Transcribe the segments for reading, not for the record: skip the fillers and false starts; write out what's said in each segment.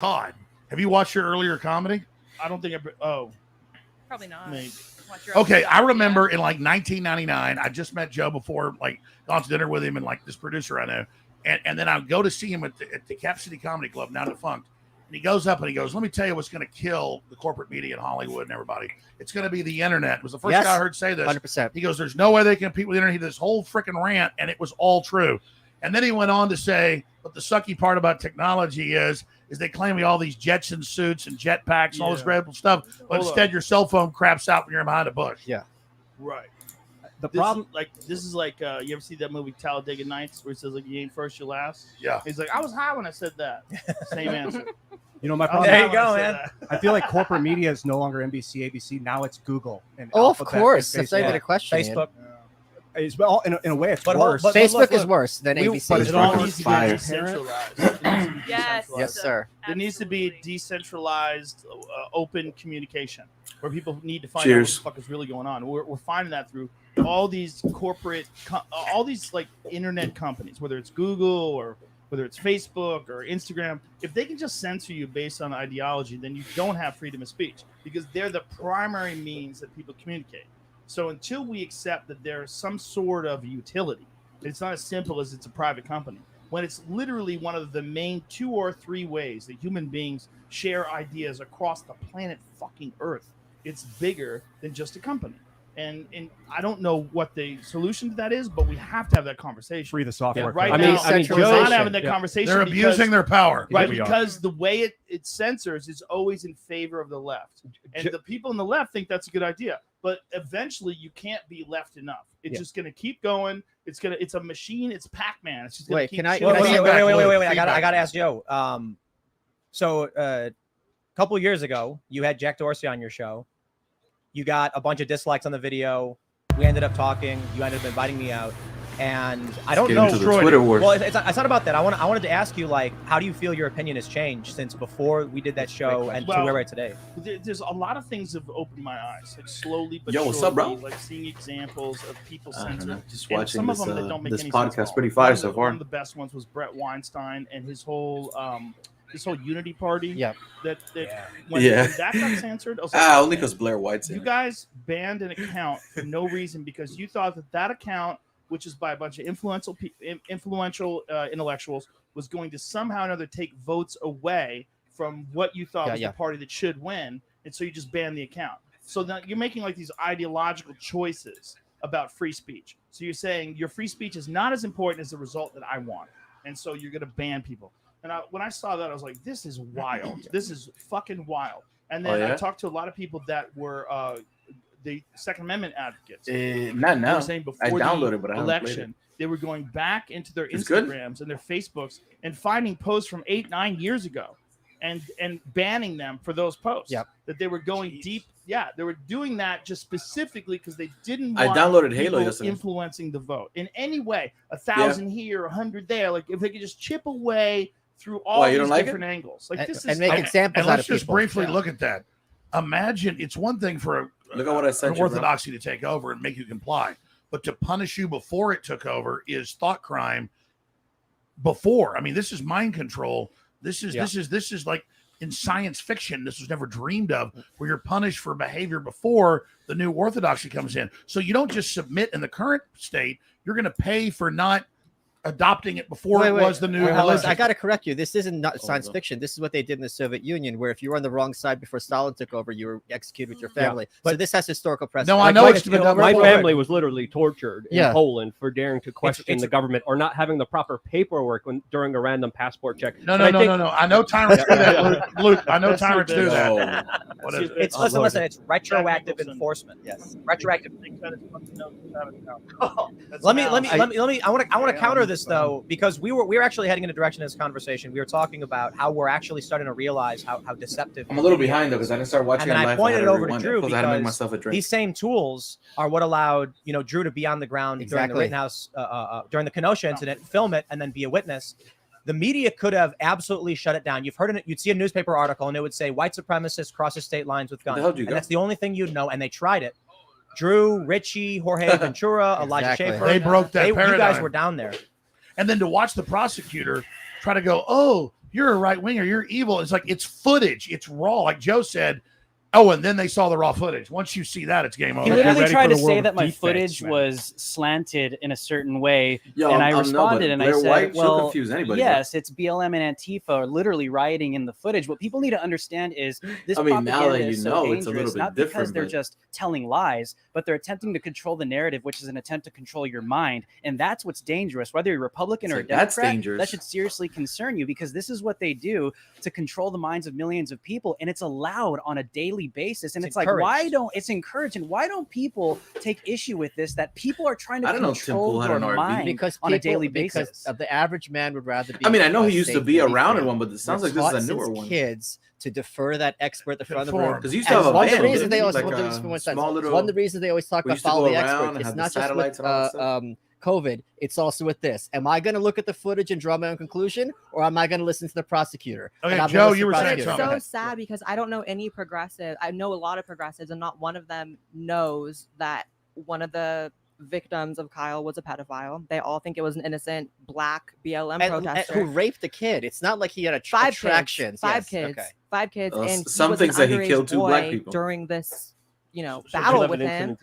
Todd, have you watched your earlier comedy? I don't think Probably not. maybe. Okay, I remember in like 1999, I just met Joe before, like gone to dinner with him and like this producer I know, and then I go to see him at the Cap City Comedy Club, now defunct, and he goes up and he goes, "Let me tell you what's going to kill the corporate media in Hollywood and everybody. It's going to be the internet." It was the first guy I heard say this. 100%. He goes, "There's no way they can compete with the internet." He did this whole freaking rant, and it was all true. And then he went on to say, "But the sucky part about technology is they claim we all these Jetson suits and jetpacks and all this incredible stuff, but instead your cell phone craps out when you're behind a bush." Yeah. Right. The problem, this is like you ever see that movie Talladega Nights where it says like you ain't first, you're last? Yeah. He's like, I was high when I said that. Same answer. You know, my problem. There you go, man. I feel like corporate media is no longer NBC, ABC. Now it's Google. And Oh, of Alphabet course. and That's not even a question. Facebook. It's well, in a way, it's worse. Facebook look, is worse than ABC. but It it's all worse. needs to be Fire. decentralized. Yes. Yes, sir. There needs to be decentralized, open communication where people need to find Cheers. out what the fuck is really going on. We're finding that through all these corporate, all these like internet companies, whether it's Google or whether it's Facebook or Instagram. If they can just censor you based on ideology, then you don't have freedom of speech because they're the primary means that people communicate. So until we accept that there's some sort of utility, it's not as simple as it's a private company. When it's literally one of the main 2 or 3 ways that human beings share ideas across the planet fucking Earth, it's bigger than just a company. And I don't know what the solution to that is, but we have to have that conversation. Free the software. Yeah, right code. now, I mean, we're Joe- not having that conversation. They're because- abusing their power. Right, we are. because the way it censors is always in favor of the left. And the people in the left think that's a good idea. But eventually you can't be left enough. It's just gonna keep going. It's a machine, it's Pac-Man. It's just gonna Wait, keep can I- shooting. Wait. I gotta ask Joe. So a couple years ago, you had Jack Dorsey on your show. You got a bunch of dislikes on the video. We ended up talking. You ended up inviting me out, and I don't Get know. into the Twitter wars. Well, it's not about that. I wanted to ask you, like, how do you feel your opinion has changed since before we did that show and to where we're at today? There's a lot of things that have opened my eyes, like slowly but Yo, surely. what's up, bro? Like seeing examples of people I don't censored. know, just And watching some this, of them that don't make this any sense at podcast. all. Pretty fire One so of far. the best ones was Brett Weinstein and his whole Unity Party. Yeah. When that got censored, I was like, Only because Blaire White's in you it. guys banned an account for no reason because you thought that account, which is by a bunch of influential intellectuals, was going to somehow or another take votes away from what you thought was the party that should win, and so you just banned the account. So now you're making like these ideological choices about free speech. So you're saying your free speech is not as important as the result that I want, and so you're going to ban people. And when I saw that, I was like, this is wild. This is fucking wild. And then I talked to a lot of people that were the Second Amendment advocates. Not now. They were saying before I downloaded, but I the haven't played election, they were going back into their It's good. Instagrams and their Facebooks and finding posts from 8-9 years ago and banning them for those posts. Yep. That they were going deep. Yeah, they were doing that just specifically because they didn't I want downloaded Halo people yesterday. influencing the vote in any way. 1,000 here, 100 there. Like if they could just chip away through all Why, you these don't like different angles. Like this is and make examples And out let's of just people. briefly look at that. Imagine it's one thing for Look at what I sent an you, bro. orthodoxy to take over and make you comply, but to punish you before it took over is thought crime. Before, I mean, this is mind control. This is like in science fiction. This was never dreamed of, where you're punished for behavior before the new orthodoxy comes in. So you don't just submit in the current state. You're going to pay for not adopting it before it was the new religion. I got to correct you. This isn't not science fiction. This is what they did in the Soviet Union, where if you were on the wrong side before Stalin took over, you were executed with your family. So this has historical precedent. No, I know it's been done. My family was literally tortured in Yeah. Poland for daring to question the government or not having the proper paperwork during a random passport check. No. I know tyrants do that, Luke. I know tyrants do that. What is it? Listen. It's retroactive enforcement. Yes. Retroactive. Let me. I want to counter this though, because we were actually heading in a direction in this conversation. We were talking about how we're actually starting to realize how deceptive. I'm a little behind though because I didn't start watching. And then it I live pointed it over to everyone. Drew Plus, I had to make because myself a drink. these same tools are what allowed Drew to be on the ground during the Rittenhouse, during the Kenosha incident, film it, and then be a witness. The media could have absolutely shut it down. You'd see a newspaper article and it would say white supremacist crosses state lines with guns, and that's the only thing you'd know. And they tried it. Drew, Richie, Jorge Ventura, Elijah Schaefer. They broke that paradigm. You guys were down there. And then to watch the prosecutor try to go, oh, you're a right winger, you're evil. It's like it's footage, it's raw. Like Joe said. Oh, and then they saw the raw footage. Once you see that, it's game over. He literally tried to say that my footage was slanted in a certain way, and I responded and I said, White, "Well, confuse anybody, yes, it's BLM and Antifa are literally rioting in the footage. What people need to understand is this propaganda now that is you so know, dangerous, it's a little bit not different, because they're but- just telling lies, but they're attempting to control the narrative, which is an attempt to control your mind, and that's what's dangerous. Whether you're Republican or a Democrat, that's dangerous. that should seriously concern you because this is what they do to control the minds of millions of people, and it's allowed on a daily basis, and it's like, why don't it's encouraged and why don't people take issue with this, that people are trying to control your mind because on a daily basis? Because the average man would rather be. I mean, I know he used to safe be than around free. in one, but it sounds We're like this is taught a newer since one. Kids to defer that expert at the front of the room. Because you used to have a one of the band, reasons they didn't always you? Like one a small of the reasons they always talk we about used to go follow the around expert. and It's have the not just satellites with and all that stuff. COVID. It's also with this. Am I going to look at the footage and draw my own conclusion, or am I going to listen to the prosecutor? Okay, And I'm Joe, gonna listen you were to the saying prosecutor. something. It's so sad because I don't know any progressive. I know a lot of progressives, and not one of them knows that one of the victims of Kyle was a pedophile. They all think it was an innocent black BLM protester who raped a kid. It's not like he had attractions. Five Yes, kids. okay. 5 kids. And some he was things an that he underage killed 2 black boy people during this, battle with him.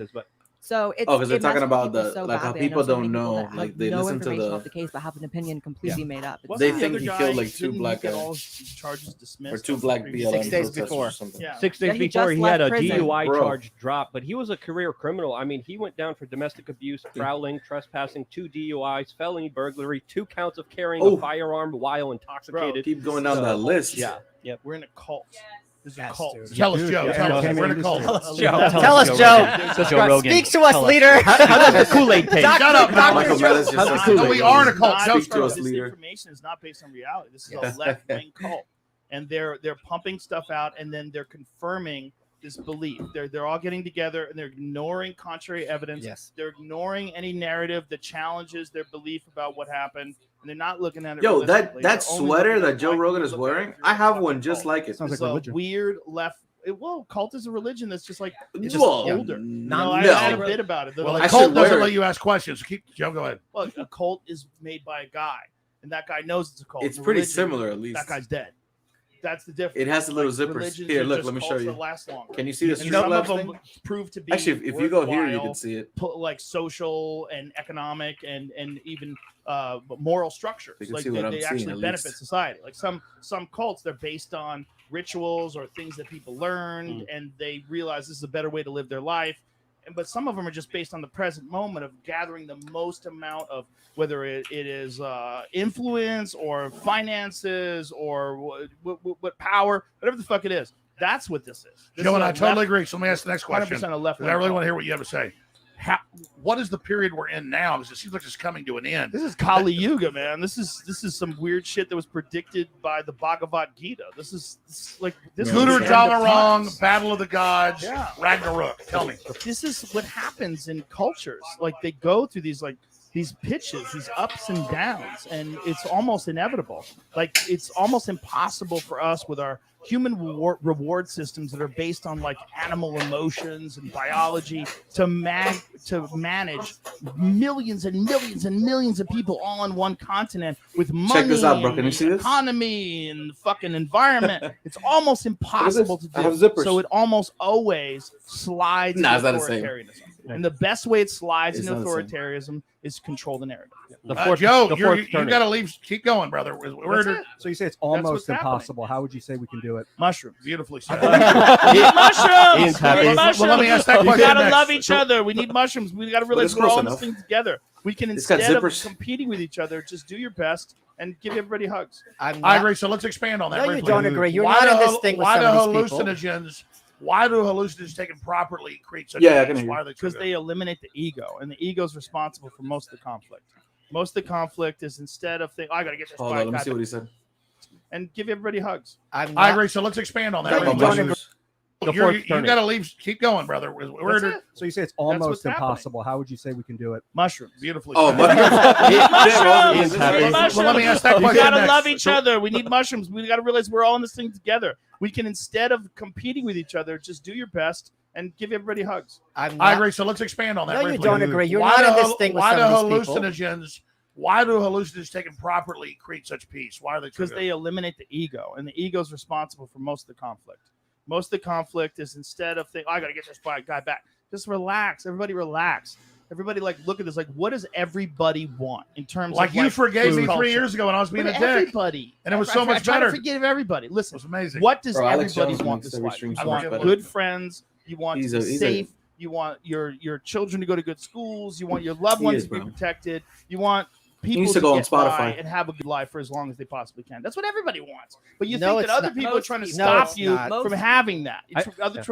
So it's because they're it talking messes about with people the so like how badly. I know people so many don't people know, that have like they no listen to information the of the case, but have an opinion completely made up. They think the he other killed guy, like 2 didn't black get guys all his charges dismissed or 2 on black Supreme BLM 6 days protesters before. or something. Yeah. 6 days Yeah, he before just he had a left prison. DUI Bro. charge dropped, but he was a career criminal. I mean, he went down for domestic abuse, prowling, trespassing, 2 DUIs, felony burglary, 2 counts of carrying a firearm while intoxicated. Keep going down that list. Yeah. Yep. We're in a cult. This is a Yes, cult. dude. Tell us, Dude, Joe. yeah, Tell us. yeah, We're in a yeah, cult. Tell us, Joe. Rogan. Speak to us, Tell us. leader. How does the Kool-Aid taste? Shut up, Michael Malice just says No, we are in a cult. Not- Joe, Speak to us, this leader. information is not based on reality. This is Yes. a left-wing cult, and they're pumping stuff out, and then they're confirming this belief. They're all getting together, and they're ignoring contrary evidence. Yes. They're ignoring any narrative that challenges their belief about what happened, and they're not looking at it. Yo, realistically. that They're only sweater looking that at Joe why Rogan people is look at wearing, it. I have Fucking one just cult. like it. Sounds It's like a religion. weird left. Cult is a religion that's just like it's just Well, older. no. I had a bit about it. They're Well, like, the I cult should doesn't wear let it. you ask questions. Keep Joe, go ahead. look, a cult is made by a guy, and that guy knows it's a cult. It's A pretty religion, similar, at least. That guy's dead. That's the difference. It has the little Like, zippers. religions Here, are look, just let me show cults you. that last longer. Can you see the And street some of left them thing? prove to be Actually, if you go here, you worthwhile, can see it. like social and economic and even moral structures. You can Like see what they I'm seeing, actually at benefit least. society. Like some cults, they're based on rituals or things that people learned, and they realize this is a better way to live their life. But some of them are just based on the present moment of gathering the most amount of whether it is influence or finances or what power, whatever the fuck it is. That's what this is. This Joe is and a I totally left- agree. So let me ask the next question. 100% a left. 'Cause I really want to hear what you have to say. What is the period we're in now? Because it seems like it's coming to an end. This is Kali Yuga, man. This is some weird shit that was predicted by the Bhagavad Gita. This is like this. Scooter is the end of Wrong, times. Battle of the Gods, Yeah. Ragnarok. Tell me. This is what happens in cultures. Like they go through these pitches, these ups and downs, and it's almost inevitable. Like it's almost impossible for us with our human reward systems that are based on like animal emotions and biology to manage millions and millions and millions of people all on one continent with money. Check this out, bro. Can you and see this? economy and the fucking environment. It's almost impossible to I have do. zippers. So it almost always slides Nah, it's into not the same. authoritarianism. And the best way it slides It's into not the same. authoritarianism is control the narrative. Joe, the you fourth turning. got to leave. Keep going, brother. That's it. So you say it's what's almost happening. impossible. How would you say we can do it? Mushrooms. Beautifully said. We need mushrooms. Ian's happy. We need Well, let me mushrooms. ask that We question gotta next. love each other. We need mushrooms. We gotta realize it's we're all close in this enough. thing together. We can It's got instead of zippers. competing with each other, just do your best and give everybody hugs. I'm I not- agree. So let's expand on that. No, you briefly. don't agree. You're Why not do in this hal- thing with Why do some of these people. hallucinogens? Why do hallucinogens taken properly create such? Yeah, I a can hear you. Why are they? Because they eliminate the ego, and the ego is responsible for most of the conflict. Most of the conflict is instead of thinking, I gotta get this Hold fight, on, let me see what he said. and give everybody hugs. I'm I not- agree. So let's expand on that. No, you briefly. don't agree. The You're- fourth you turning. got to leave. Keep going, brother. That's it. So you say it's what's almost happening. impossible. How would you say we can do it? Mushrooms. Beautifully. Oh, said. mushrooms. Mushrooms. happy. We need mushrooms. Well, let me ask that We question gotta next. love each other. We need mushrooms. We gotta realize we're all in this thing together. We can instead of competing with each other, just do your best and give everybody hugs. I'm I not- agree. So let's expand on that. No, you briefly. don't agree. You're Why not do in this hal- thing with Why some do of these people. hallucinogens? Why do hallucinogens taken properly create such peace? Why are they? Because they eliminate the ego, and the ego is responsible for most of the conflict. Most of the conflict is instead of thinking, I got to get this guy back. Just relax. Everybody relax. Everybody look at this. What does everybody want in terms of you forgave me 3 years ago when I was being a dick. Everybody. And it was so much better. I forgive everybody. Listen, it was amazing. What does everybody want this life? You want good friends. You want to be safe. You want your children to go to good schools. You want your loved ones to be protected. You want people to go on Spotify and have a good life for as long as they possibly can. That's what everybody wants. But you think that other people are trying to stop you from having that.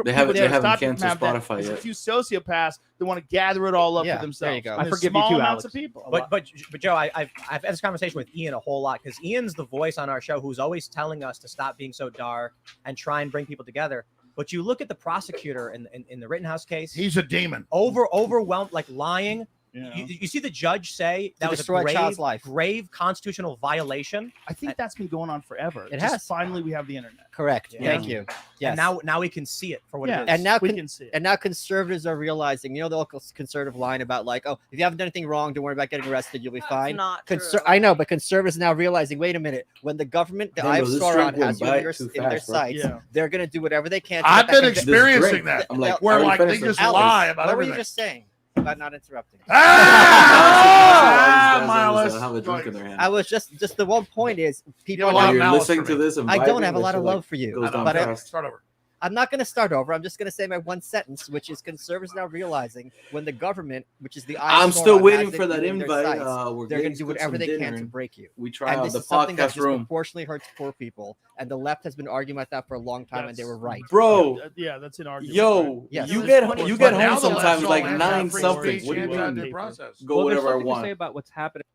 They haven't canceled Spotify yet. There's a few sociopaths that want to gather it all up for themselves. There you go. I forgive you too, Alex. Of people. But Joe, I've had this conversation with Ian a whole lot because Ian's the voice on our show who's always telling us to stop being so dark and try and bring people together. But you look at the prosecutor in the Rittenhouse case. He's a demon. Overwhelmed, lying. Yeah. You see the judge say that was a grave constitutional violation. I think that's been going on forever. It has. Finally, we have the internet. Correct. Yeah. Thank you. Yes. And now we can see it for what it is. And now we can see it. And now conservatives are realizing, the old conservative line about if you haven't done anything wrong, don't worry about getting arrested, you'll be fine. Not true. I know, but conservatives are now realizing, wait a minute, when the government, the eye of Sauron has you in their sights, they're going to do whatever they can. I've been experiencing that. I'm where they just lie about everything. What were you just saying? About not interrupting. Malice. Have a drink in their hand. I was just the one point is people are listening to this. I don't have a lot of love for you. But start over. I'm not going to start over. I'm just going to say my one sentence, which is conservatives now realizing when the government, which is the I'm still waiting for that invite. They're going to do whatever they can to break you. We try out the podcast that room. Disproportionately hurts poor people, and the left has been arguing about that for a long time, and they were right. Bro, yeah, that's an argument. Yo, you get home sometimes like 9 something. What do you mean? Go whatever I want. To say about what's happening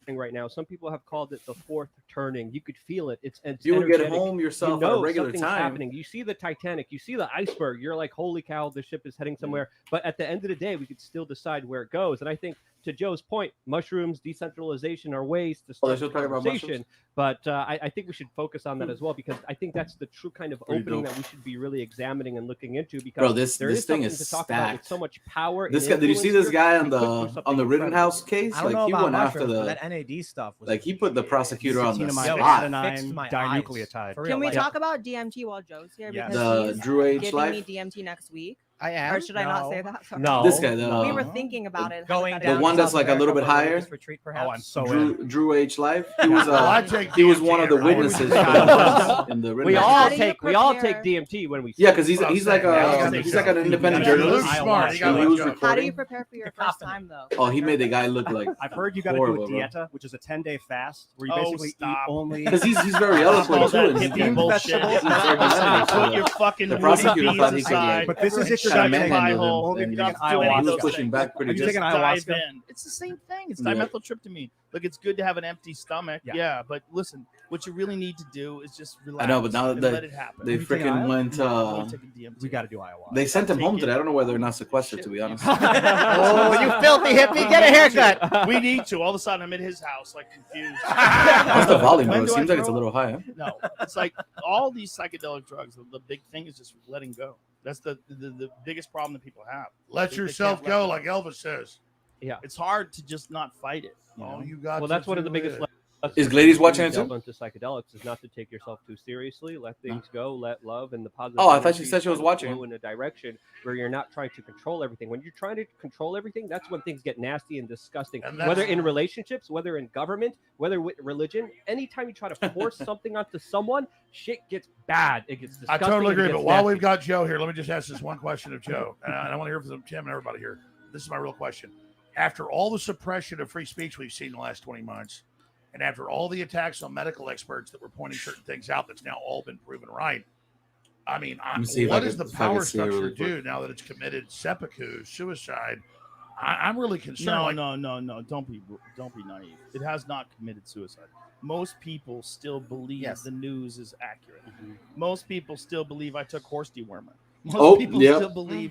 right now. Some people have called it the fourth turning. You could feel it. It's you would get home yourself at a regular time. Happening. You see the Titanic, you see the iceberg. You're like, holy cow, the ship is heading somewhere. But at the end of the day, we could still decide where it goes. And I think, to Joe's point, mushrooms, decentralization are ways to start the conversation. But I think we should focus on that as well, because I think that's the true kind of opening that we should be really examining and looking into. Because this thing is to talk stacked. about with so much power. This guy, did you see this guy on the Rittenhouse case? I don't know he about went after that NAD stuff. Was he put the prosecutor on the spot. Dinucleotide. Can we talk about DMT while Joe's here? Yes. Because the DrewHLive giving me DMT next week. I am. Or should I not say that? Sorry. No. This guy, we were thinking about it. Going the one that's like a little bit higher. Retreat, perhaps. Oh, I'm so DrewHLive. He was one of the witnesses in the we all take DMT when we. Yeah, because he's like an independent journalist. How do you prepare for your first time though? Oh, he made the guy look like. I've heard you got to do a dieta, which is a 10-day fast where you basically eat only. Because he's very eloquent too. Put your fucking the prosecutor thought he could. But this is if you're He was pushing back pretty good. It's the same thing. It's dimethyltryptamine. Look, it's good to have an empty stomach. Yeah, but listen, what you really need to do is just relax. I know, but now let it happen. they freaking went. We got to do ayahuasca. They sent him home today. I don't know whether they're not sequestered, to be honest. Oh, you filthy hippie! Get a haircut. We need to. All of a sudden, I'm in his house, like confused. What's the volume? It seems like it's a little high. Huh? No, it's like all these psychedelic drugs. The big thing is just letting go. That's the biggest problem that people have. Let yourself go, like Elvis says. Yeah, it's hard to just not fight it. You got. Well, that's one of the biggest. Is Glady's watching it too? Into psychedelics is not to take yourself too seriously. Let things go. Let love and the positive. Oh, I thought she said she was watching. Go in a direction where you're not trying to control everything. When you're trying to control everything, that's when things get nasty and disgusting. Whether in relationships, whether in government, whether with religion, anytime you try to force something onto someone, shit gets bad. It gets disgusting. I totally agree. But while we've got Joe here, let me just ask this one question of Joe, and I want to hear from Tim and everybody here. This is my real question. After all the suppression of free speech we've seen in the last 20 months, and after all the attacks on medical experts that were pointing certain things out that's now all been proven right, I mean, what does the power structure do now that it's committed seppuku, suicide? I'm really concerned. No. Don't be naive. It has not committed suicide. Most people still believe the news is accurate. Most people still believe I took horse dewormer. Most people still believe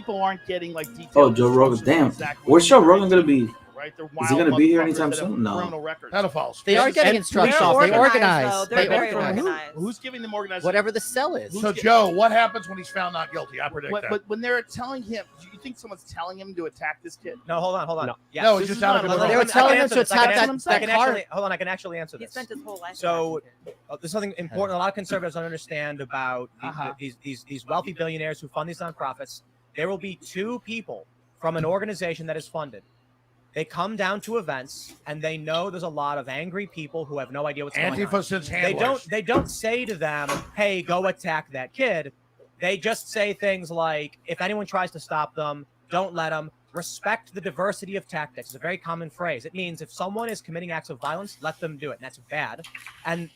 people aren't getting like detailed. Oh, Joe Rogan. Damn. Where's Joe Rogan gonna be? right? They're Is wild he gonna be here motherfuckers anytime that have soon? No. criminal records. Pedophiles. They are getting instructions. They organize. They're very organize. organized. Who's giving them organized? Whatever the cell is. So, Joe, what happens when he's found not guilty? I predict that. But when they're telling him, do you think someone's telling him to attack this kid? No, hold on. No. Yeah. No, it's just out of control. They were telling him to attack that car. Hold on, I can actually answer He this. spent his whole life. So there's something important. A lot of conservatives don't understand about these wealthy billionaires who fund these nonprofits. There will be 2 people from an organization that is funded. They come down to events and they know there's a lot of angry people who have no idea what's going on. Antifa since handlers. They don't say to them, "Hey, go attack that kid." They just say things like, "If anyone tries to stop them, don't let them. Respect the diversity of tactics." It's a very common phrase. It means if someone is committing acts of violence, let them do it. And that's bad. And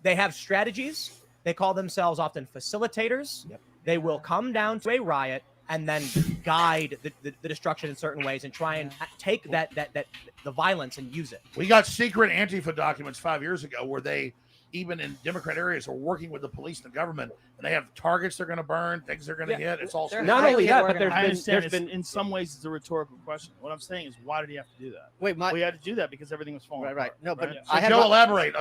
they have strategies. They call themselves often facilitators. Yep. They will come down to a riot and then guide the destruction in certain ways and try and take the violence and use it. We got secret Antifa documents 5 years ago where they, even in Democrat areas, are working with the police and the government, and they have targets they're going to burn, things they're going to hit. It's all not only that, but there's been in some ways it's a rhetorical question. What I'm saying is, why did he have to do that? Wait, we had to do that because everything was falling right. apart. No, but Right? I had Joe, elaborate.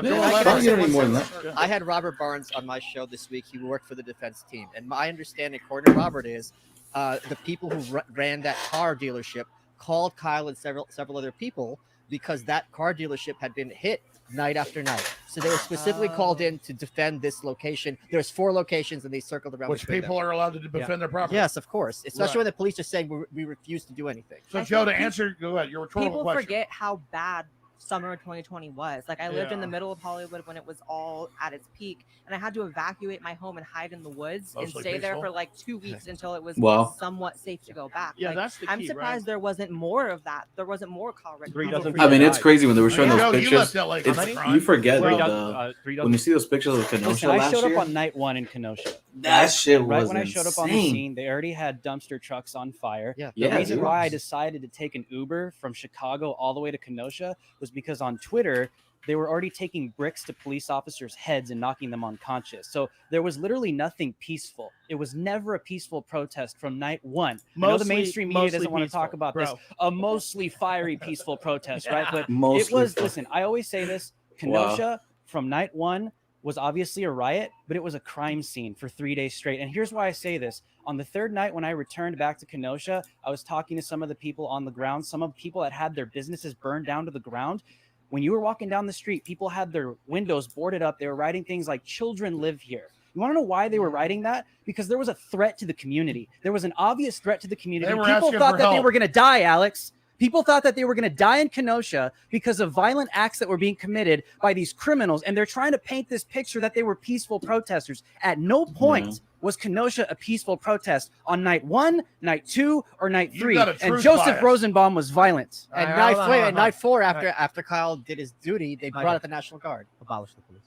I had Robert Barnes on my show this week. He worked for the defense team, and my understanding, according to Robert, is the people who ran that car dealership called Kyle and several other people because that car dealership had been hit night after night. So they were specifically called in to defend this location. There's 4 locations, and they circled around. Which people are allowed to defend their property. Yes, of course. Especially when the police are saying we refuse to do anything. So, Joe, to answer go ahead, your rhetorical People question. forget how bad summer of 2020 was. Like, I lived in the middle of Hollywood when it was all at its peak, and I had to evacuate my home and hide in the woods and stay there for like 2 weeks until it was somewhat safe to go back. Yeah, like, that's the key, I'm surprised there wasn't more of that. There wasn't more Colorado. I mean, it's crazy when they were showing those Joe, pictures. You forget when you see those pictures of Kenosha Listen, I last showed year. up on night 1 in Kenosha. That shit was right when I showed up on the insane. scene. They already had dumpster trucks on fire. Yeah. The reason why I decided to take an Uber from Chicago all the way to Kenosha was because on Twitter they were already taking bricks to police officers' heads and knocking them unconscious. So there was literally nothing peaceful. It was never a peaceful protest from night 1. I know the mainstream media doesn't want to talk about this. A mostly fiery, peaceful protest, right? But it was. Listen, I always say this: Kenosha from night 1 was obviously a riot, but it was a crime scene for 3 days straight. And here's why I say this. On the 3rd night, when I returned back to Kenosha, I was talking to some of the people on the ground, some of the people that had their businesses burned down to the ground. When you were walking down the street, people had their windows boarded up. They were writing things like, "Children live here." You want to know why they were writing that? Because there was a threat to the community. There was an obvious threat to the community. People thought that they were going to die, Alex. People thought that they were going to die in Kenosha because of violent acts that were being committed by these criminals. And they're trying to paint this picture that they were peaceful protesters. At no point was Kenosha a peaceful protest on night 1, night 2, or night 3. And Joseph Rosenbaum was violent. And night 4, after Kyle did his duty, they brought out the National Guard. Abolish the police.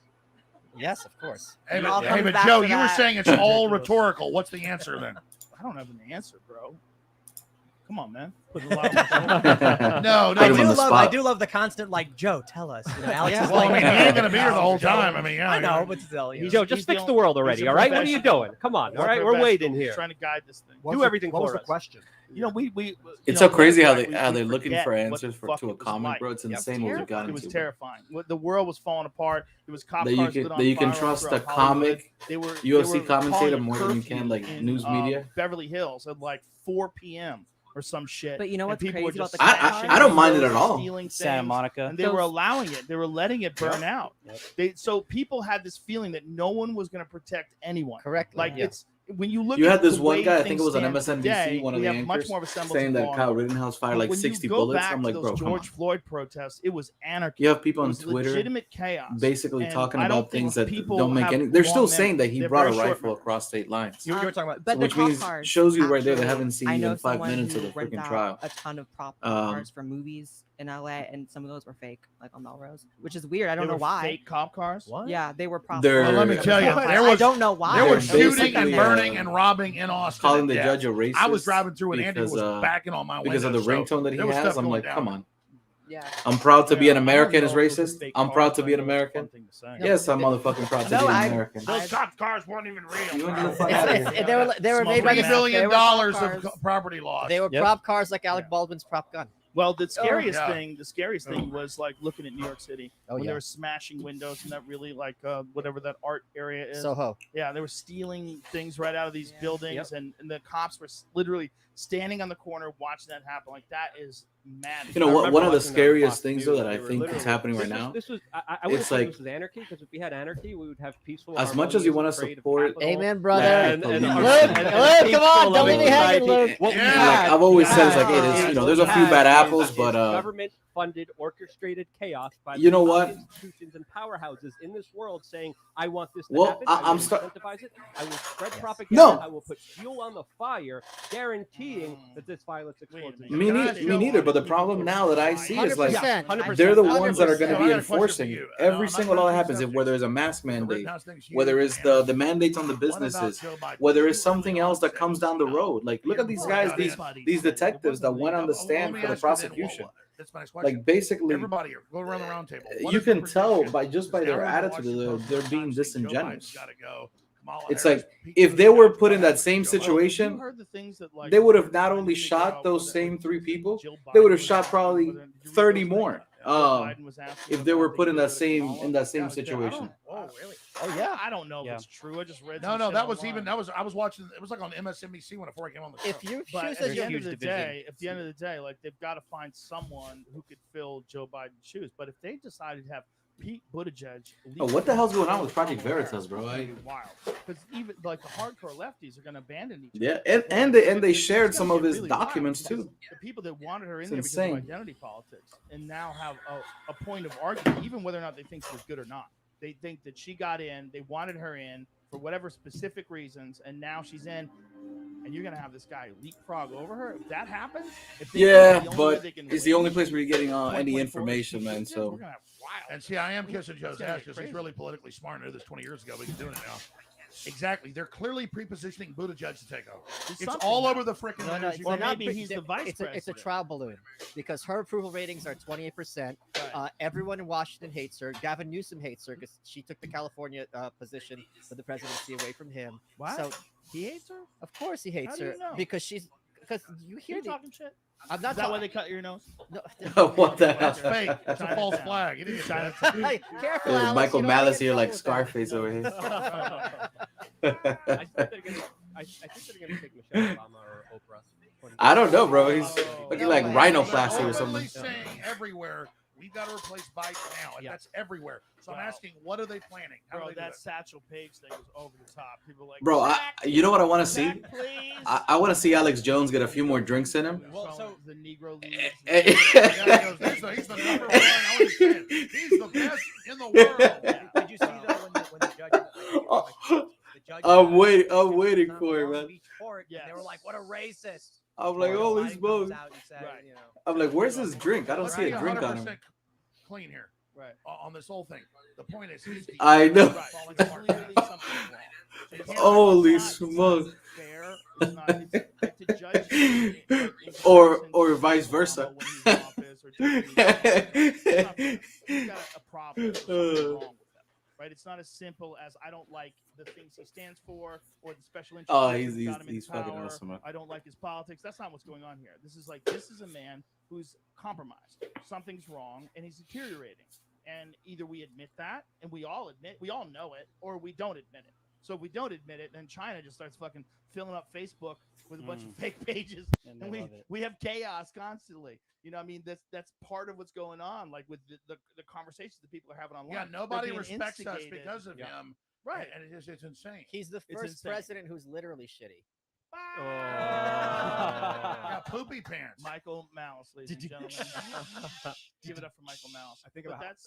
Yes, of course. Hey, but Joe, you were saying it's all rhetorical. What's the answer then? I don't have an answer, bro. Come on, man. No, I do love the constant, like, Joe, tell us. You know, Alex is like, he ain't gonna be here the whole time. I mean, I know, but still, Joe, just fix the world already. All right, what are you doing? Come on, all right, we're waiting here. Trying to guide this thing. Do everything for us. What was the question? You know, we It's so crazy how they're looking for answers to a comic, bro. It's insane what we've gotten to. It was to. terrifying. The world was falling apart. It was cop that cars you can trust the comic UFC commentator more than you can like news media. Beverly Hills at like 4 p.m. or some shit. But you know what's crazy about the I don't mind it at all. Santa Monica. And they were allowing it. They were letting it burn out. So people had this feeling that no one was going to protect anyone. Correctly. Like it's when you look. You at had this the one way guy, I think it was on things MSNBC, today, one of we the have much anchors, more of a semblance saying of that law Kyle and order. Rittenhouse fired like When 60 you go bullets. back I'm to like, those bro, come on. George Floyd protests, it was anarchy. You have people on It was Twitter legitimate chaos. basically And talking I don't about things think that people don't make have any. They're still long saying that he they're brought a very short rifle across state lines. You were talking about, but which the cop means cars, shows you right there they actually, haven't seen I know even 5 someone minutes of who the rents freaking out trial. A ton of prop cars for movies in LA, and some of those were fake, like on Melrose, which is weird. I don't know why. Fake cop cars. What? Yeah, they were prop. They're- Well, let me tell you, there I was don't know why. there was They're shooting and basically, burning and robbing in Austin. Calling the at judge death. a racist. I was driving through and Andy because, was backing on my window because of the ringtone that he there was has. stuff I'm going like, down. come on. Yeah. I'm proud to be an I don't American know is if it was racist. fake I'm proud to cars, be an but it was a American. fun thing to say. Yes, I'm motherfucking proud to be an American. Those cop cars weren't even real. They were made by $3 billion they were prop of cars. property loss. They were prop cars like Alec Baldwin's prop gun. Well, the scariest thing was like looking at New York City when they were smashing windows in that really like whatever that art area is. Soho. Yeah, they were stealing things right out of these buildings, and the cops were literally standing on the corner watching that happen. Like that is mad. You know what? One of the scariest things though that I think is happening right now. I would say this is anarchy, because if we had anarchy, we would have peaceful. As much as you want to support, amen, brother. And Luke, come on, don't leave me hanging, Luke. Like I've always said, it's like there's a few bad apples, but government-funded, orchestrated chaos by you know what? institutions and powerhouses in this world saying, "I want this to well, happen. I will incentivize it. I will spread propaganda. No. I will put fuel on the fire, guaranteeing that this violence explodes." Me neither. But the problem now that I see is like 100%. they're the ones that are going to be enforcing every single law that happens. If whether it's a mask mandate, whether it's the mandates on the businesses, whether it's something else that comes down the road. Like look at these guys, these detectives that went on the stand for the prosecution. Like basically, everybody here, go around the round table. You can tell by their attitude they're being disingenuous. It's like if they were put in that same situation, they would have not only shot those same 3 people, they would have shot probably 30 more. If they were put in that same situation. Oh, really? Oh, yeah. I don't know if it's true. I just read. No, that was online. I was watching. It was like on MSNBC before I came on the show. If you choose at the end of the day, like they've got to find someone who could fill Joe Biden's shoes. But if they decided to have Pete Buttigieg, what the hell's going on with Project Veritas, bro? Wild. Because even like the hardcore lefties are going to abandon each other. Yeah, and they shared some of his documents too. The people that wanted her in there because of identity politics, and now have a point of argument, even whether or not they think she was good or not. They think that she got in, they wanted her in for whatever specific reasons, and now she's in, and you're going to have this guy leapfrog over her. If that happens, but it's the only place where you're getting any information, man. So, and see, I am kissing Joe's ass because he's really politically smart. I knew this 20 years ago, but he's doing it now. Exactly. They're clearly prepositioning Buttigieg to take over. It's all over the freaking news. Or maybe he's the vice president. It's a trial balloon because her approval ratings are 28%. Everyone in Washington hates her. Gavin Newsom hates her because she took the California position for the presidency away from him. What? So he hates her? Of course he hates her because you hear talking shit. I'm not. Is that why they cut your nose? No. What the hell? That's fake. It's a false flag. It is Hey, careful, Alex, Michael Malice here, like Scarface over here. I think they're gonna take Michelle Obama or Oprah. I don't know, bro. He's looking like rhinoplasty or something. Saying everywhere, we've got to replace Biden now. That's everywhere. So I'm asking, what are they planning? Bro, that Satchel Paige thing was over the top. People like, bro, you know what I want to see? I want to see Alex Jones get a few more drinks in him. Well, so the Negro League. He's the number one. I understand. He's the best in the world. Did you see though when the judge? I'm waiting for it, man. They were like, "What a racist!" I'm like, "Holy smokes!" I'm like, "Where's his drink? I don't see a drink on him." Clean here, right? On this whole thing. The point is, I know. Holy smokes! Or vice versa. He's got a problem. Right? It's not as simple as I don't like the things he stands for or the special interest. Oh, he's fucking awesome. Man. I don't like his politics. That's not what's going on here. This is a man who's compromised. Something's wrong, and he's deteriorating. And either we admit that, and we all know it, or we don't admit it. So if we don't admit it, then China just starts fucking filling up Facebook with a bunch of fake pages, and we have chaos constantly. You know, I mean, that's part of what's going on, like with the conversations that people are having online. Yeah, nobody respects us because of him, right? And it's insane. He's the first president who's literally shitty. Yeah, poopy pants. Michael Malice, ladies and gentlemen. Give it up for Michael Malice.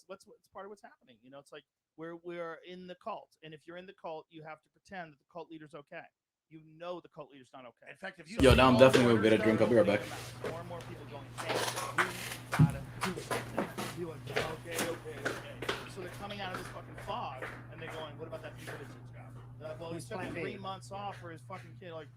That's part of what's happening. You know, it's like we're in the cult, and if you're in the cult, you have to pretend that the cult leader's okay. You know the cult leader's not okay. In fact, if you now I'm definitely gonna get a drink. I'll be right back. More and more people going, hey, we gotta do something. You're like, okay. So they're coming out of this fucking fog, and they're going, what about that Pete Buttigieg guy? Well, he's took 3 months off for his fucking kid. Like,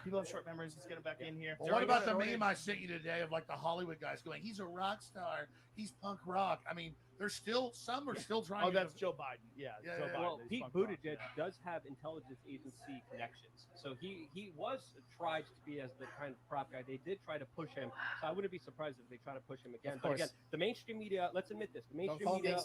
People have short memories. Let's get them back in here. Well, what about the meme I sent you today of like the Hollywood guys going, he's a rock star, he's punk rock? I mean, there's still some are still trying. Oh, that's Joe Biden. Yeah, Joe Biden. Well, Pete Buttigieg does have intelligence agency connections, so he was tried to be as the kind of prop guy. They did try to push him, so I wouldn't be surprised if they try to push him again. But again, the mainstream media, let's admit this, the mainstream media,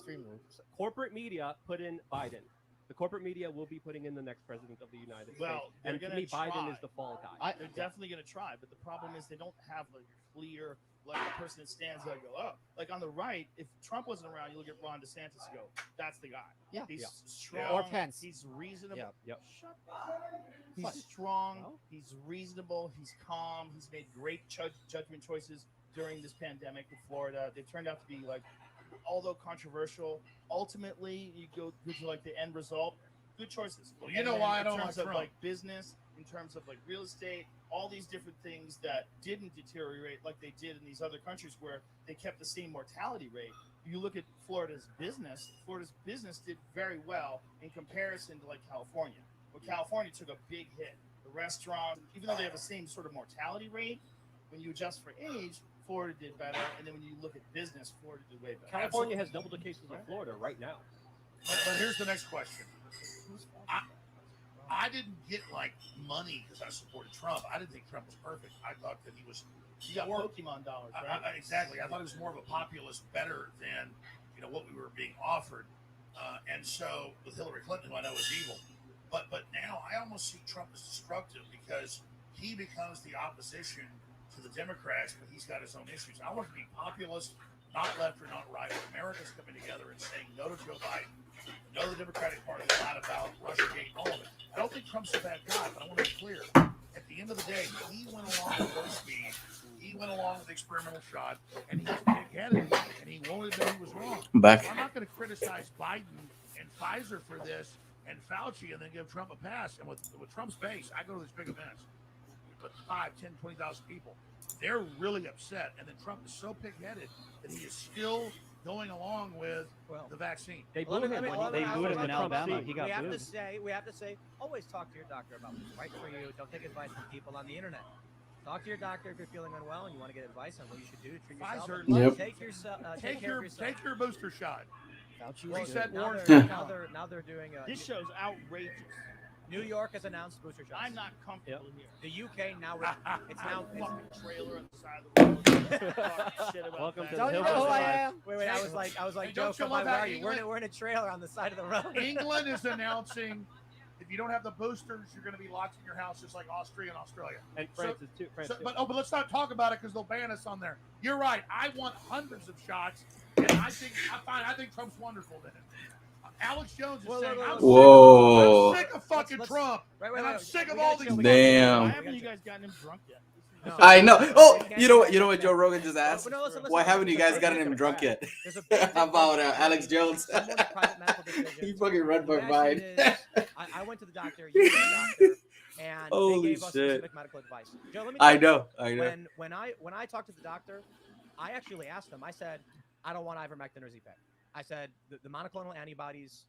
corporate media put in Biden. The corporate media will be putting in the next president of the United States. And to me, Biden is the fall guy. They're definitely going to try, but the problem is they don't have like a clear, like a person that stands there and go, oh. Like on the right, if Trump wasn't around, you look at Ron DeSantis and go, that's the guy. Yeah. He's strong. Or Pence. He's reasonable. Yeah. Shut up. He's strong. He's reasonable. He's calm. He's made great judgment choices during this pandemic with Florida. They turned out to be like, although controversial, ultimately you go to like the end result. Good choices. Well, you know why I don't like Trump. In terms of like business, in terms of like real estate, all these different things that didn't deteriorate like they did in these other countries where they kept the same mortality rate. You look at Florida's business did very well in comparison to like California. Where California took a big hit. The restaurants, even though they have the same sort of mortality rate, when you adjust for age, Florida did better. And then when you look at business, Florida did way better. California has double the cases of Florida right now. But here's the next question. I didn't get like money because I supported Trump. I didn't think Trump was perfect. I thought that he was. You got Pokemon dollars, right? Exactly. I thought he was more of a populist, better than what we were being offered. And so with Hillary Clinton, who I know is evil, but now I almost see Trump as destructive because he becomes the opposition to the Democrats, but he's got his own issues. I want to be populist, not left or not right. America's coming together and saying no to Joe Biden. No, the Democratic Party is not about Russiagate and all of it. I don't think Trump's a bad guy, but I want to be clear. At the end of the day, he went along with low speed. He went along with the experimental shot, and he's big-headed, and he won't admit he was wrong. Back. I'm not going to criticize Biden and Pfizer for this and Fauci and then give Trump a pass. And with Trump's base, I go to these big events. But 5, 10, 20,000 people. They're really upset. And then Trump is so pig-headed that he is still going along with the vaccine. They booed him in Alabama. He got booed. We have to say, always talk to your doctor about what's right for you. Don't take advice from people on the internet. Talk to your doctor if you're feeling unwell and you want to get advice on what you should do to treat yourself. Pfizer, Take care of yourself. Take your booster shot. Now they're doing this show's outrageous. New York has announced booster shots. I'm not comfortable here. The UK now it's now fucking trailer on the side of the road. Shit about Welcome that. to the Don't you know who I am? Wait, I was like, Hey, Joe, don't you come love on, how where are you? England- We're in a trailer on the side of the road. England is announcing if you don't have the boosters, you're going to be locked in your house, just like Austria and Australia. And France is too. But let's not talk about it because they'll ban us on there. You're right. I want hundreds of shots, and I think Trump's wonderful then. Alex Jones is saying, I'm sick of fucking Trump, and I'm sick of all these. Damn. Why haven't you guys gotten him drunk yet? I know. Oh, you know what Joe Rogan just asked? Why haven't you guys gotten him drunk yet? How about Alex Jones? He fucking read my mind. I went to the doctor, you went to the doctor, and they gave us specific medical advice. Joe, let me I know. When I talked to the doctor, I actually asked him. I said, I don't want ivermectin or Z-Pak. I said the monoclonal antibodies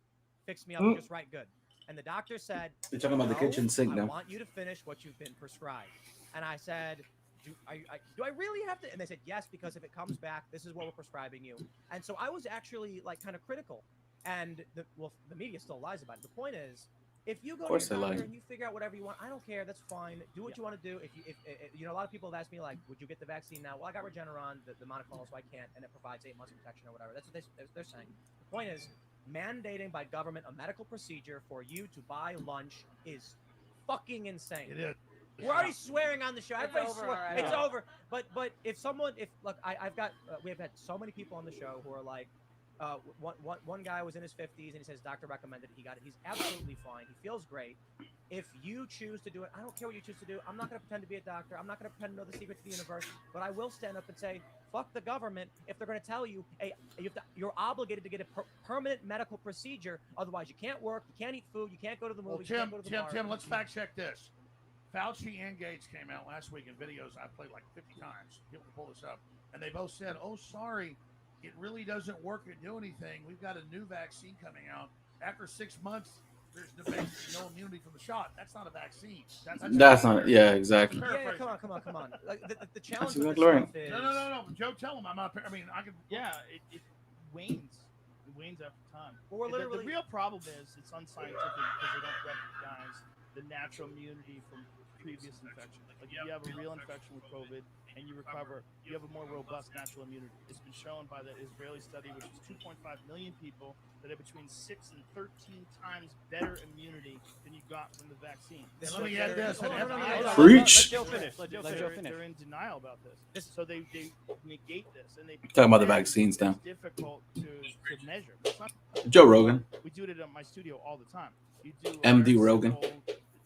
fixed me up just right good. And the doctor said, You're talking about the kitchen sink now. I want you to finish what you've been prescribed. And I said, do I really have to? And they said, yes, because if it comes back, this is what we're prescribing you. And so I was actually like kind of critical. And the media still lies about it. The point is, if you go to your doctor and you figure out whatever you want, I don't care. That's fine. Do what you want to do. If a lot of people have asked me like, would you get the vaccine now? Well, I got Regeneron, the monoclonal, so I can't, and it provides 8 months of protection or whatever. That's what they're saying. The point is, mandating by government a medical procedure for you to buy lunch is fucking insane. It is. We're already swearing on the show. It's over. But if we have had so many people on the show who are like, one guy was in his 50s and he says doctor recommended he got it. He's absolutely fine. He feels great. If you choose to do it, I don't care what you choose to do. I'm not going to pretend to be a doctor. I'm not going to pretend to know the secret to the universe. But I will stand up and say, fuck the government if they're going to tell you, hey, you're obligated to get a permanent medical procedure. Otherwise, you can't work, you can't eat food, you can't go to the movies. Well, you can't go to the bar. Tim, let's fact check this. Fauci and Gates came out last week in videos I played like 50 times. People can pull this up, and they both said, "Oh, sorry." It really doesn't work or do anything. We've got a new vaccine coming out. After 6 months, there's debate, no immunity from the shot. That's not a vaccine. That's not. Yeah, exactly. Yeah, come on. Like, the challenge That's with exactly this right. stuff is No. Joe, tell him I'm not. I mean, I can. Yeah, it wanes. It wanes after time. But we're literally the real problem is it's unscientific because they don't recognize the natural immunity from previous infection. Like if you have a real infection with COVID and you recover, you have a more robust natural immunity. It's been shown by the Israeli study, which is 2.5 million people, that have between 6 and 13 times better immunity than you got from the vaccine. Let me add this. Preach. Let Joe finish. They're in denial about this. So they negate this and they Talking about the vaccines now. It's difficult to measure. It's not, Joe Rogan. We do it at my studio all the time. You do MD Rogan.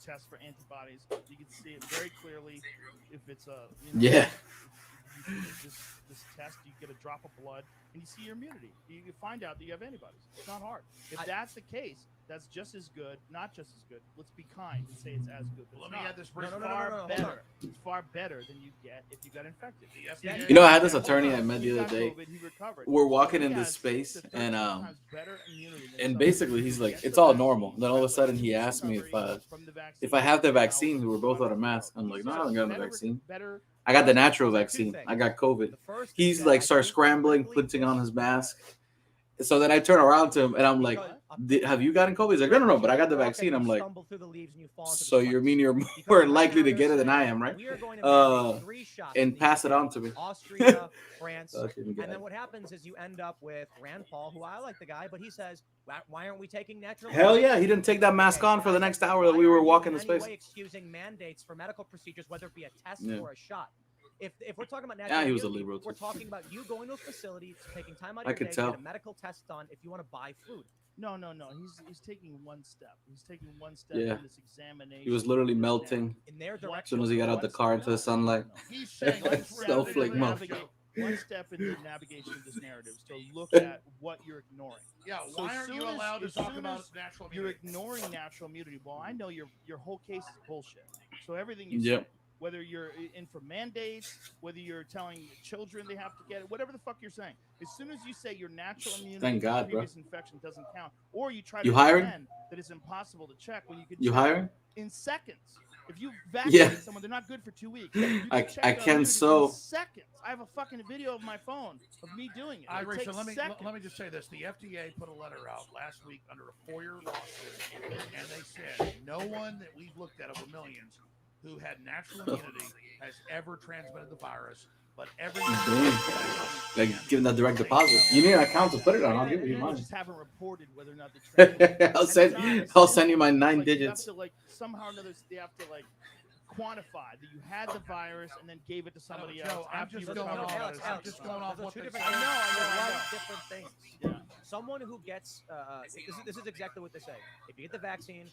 Test for antibodies. You can see it very clearly if it's a this test. You get a drop of blood and you see your immunity. You can find out that you have antibodies. It's not hard. If that's the case, that's just as good, not just as good. Let's be kind and say it's as good. Let me add this. Better. It's far better than you get if you got infected. You know, I had this attorney I met the other day. We're walking in this space, and basically he's like, it's all normal. Then all of a sudden he asked me if I have the vaccine. We were both without a mask. I'm like, no, I don't got the vaccine. I got the natural vaccine. I got COVID. He's like, starts scrambling, putting on his mask. So then I turn around to him and I'm like, have you gotten COVID? He's like, no, but I got the vaccine. I'm like, so you mean you're more likely to get it than I am, right? And pass it on to me. Austria, France, and then what happens is you end up with Rand Paul, who I like the guy, but he says, why aren't we taking natural? Hell yeah, he didn't take that mask on for the next hour that we were walking the space. Excusing mandates for medical procedures, whether it be a test or a shot. If we're talking about natural he was immunity, a liberal we're too. talking about you going to a facility, taking time out of I your could day tell. to get a medical test done if you want to buy food. No. He's taking one step. He's taking one step Yeah. in this examination. He was literally melting In their as direction. soon as he got out the car into the sunlight. He's saying Snowflake mouth. One step in the navigation of this narrative is to look at what you're ignoring. Yeah, So why aren't you allowed to talk about natural You're immunity? ignoring natural immunity. Well, I know your whole case is bullshit. So everything you Yep. say, whether you're in for mandates, whether you're telling children they have to get it, whatever the fuck you're saying, as soon as you say your natural immunity Thank God, from bro. previous infection doesn't count, or you try You to hiring? pretend that it's impossible to check when you can You check hiring? in seconds. If you vaccinate Yeah. someone, they're not good for 2 weeks. You I check can their immunity so- in seconds. I have a fucking video of my phone of me doing it. It Rachel, takes let me seconds. just say this: the FDA put a letter out last week under a FOIA lawsuit, and they said no one that we've looked at over millions who had natural immunity has ever transmitted the virus, but everyone Like giving that direct deposit. You need an account to put it on. I'll give you They mine. just haven't reported whether or not they transmitted. I'll send you my 9 Like, digits. You have to somehow or another they have to quantify that you had the virus and then gave it to somebody else. I'm after just you going recovered. off. Alex, I'm just going off those what are they two say. different. I know. Different things. Yeah. Someone who gets this is exactly what they say. If you get the vaccine,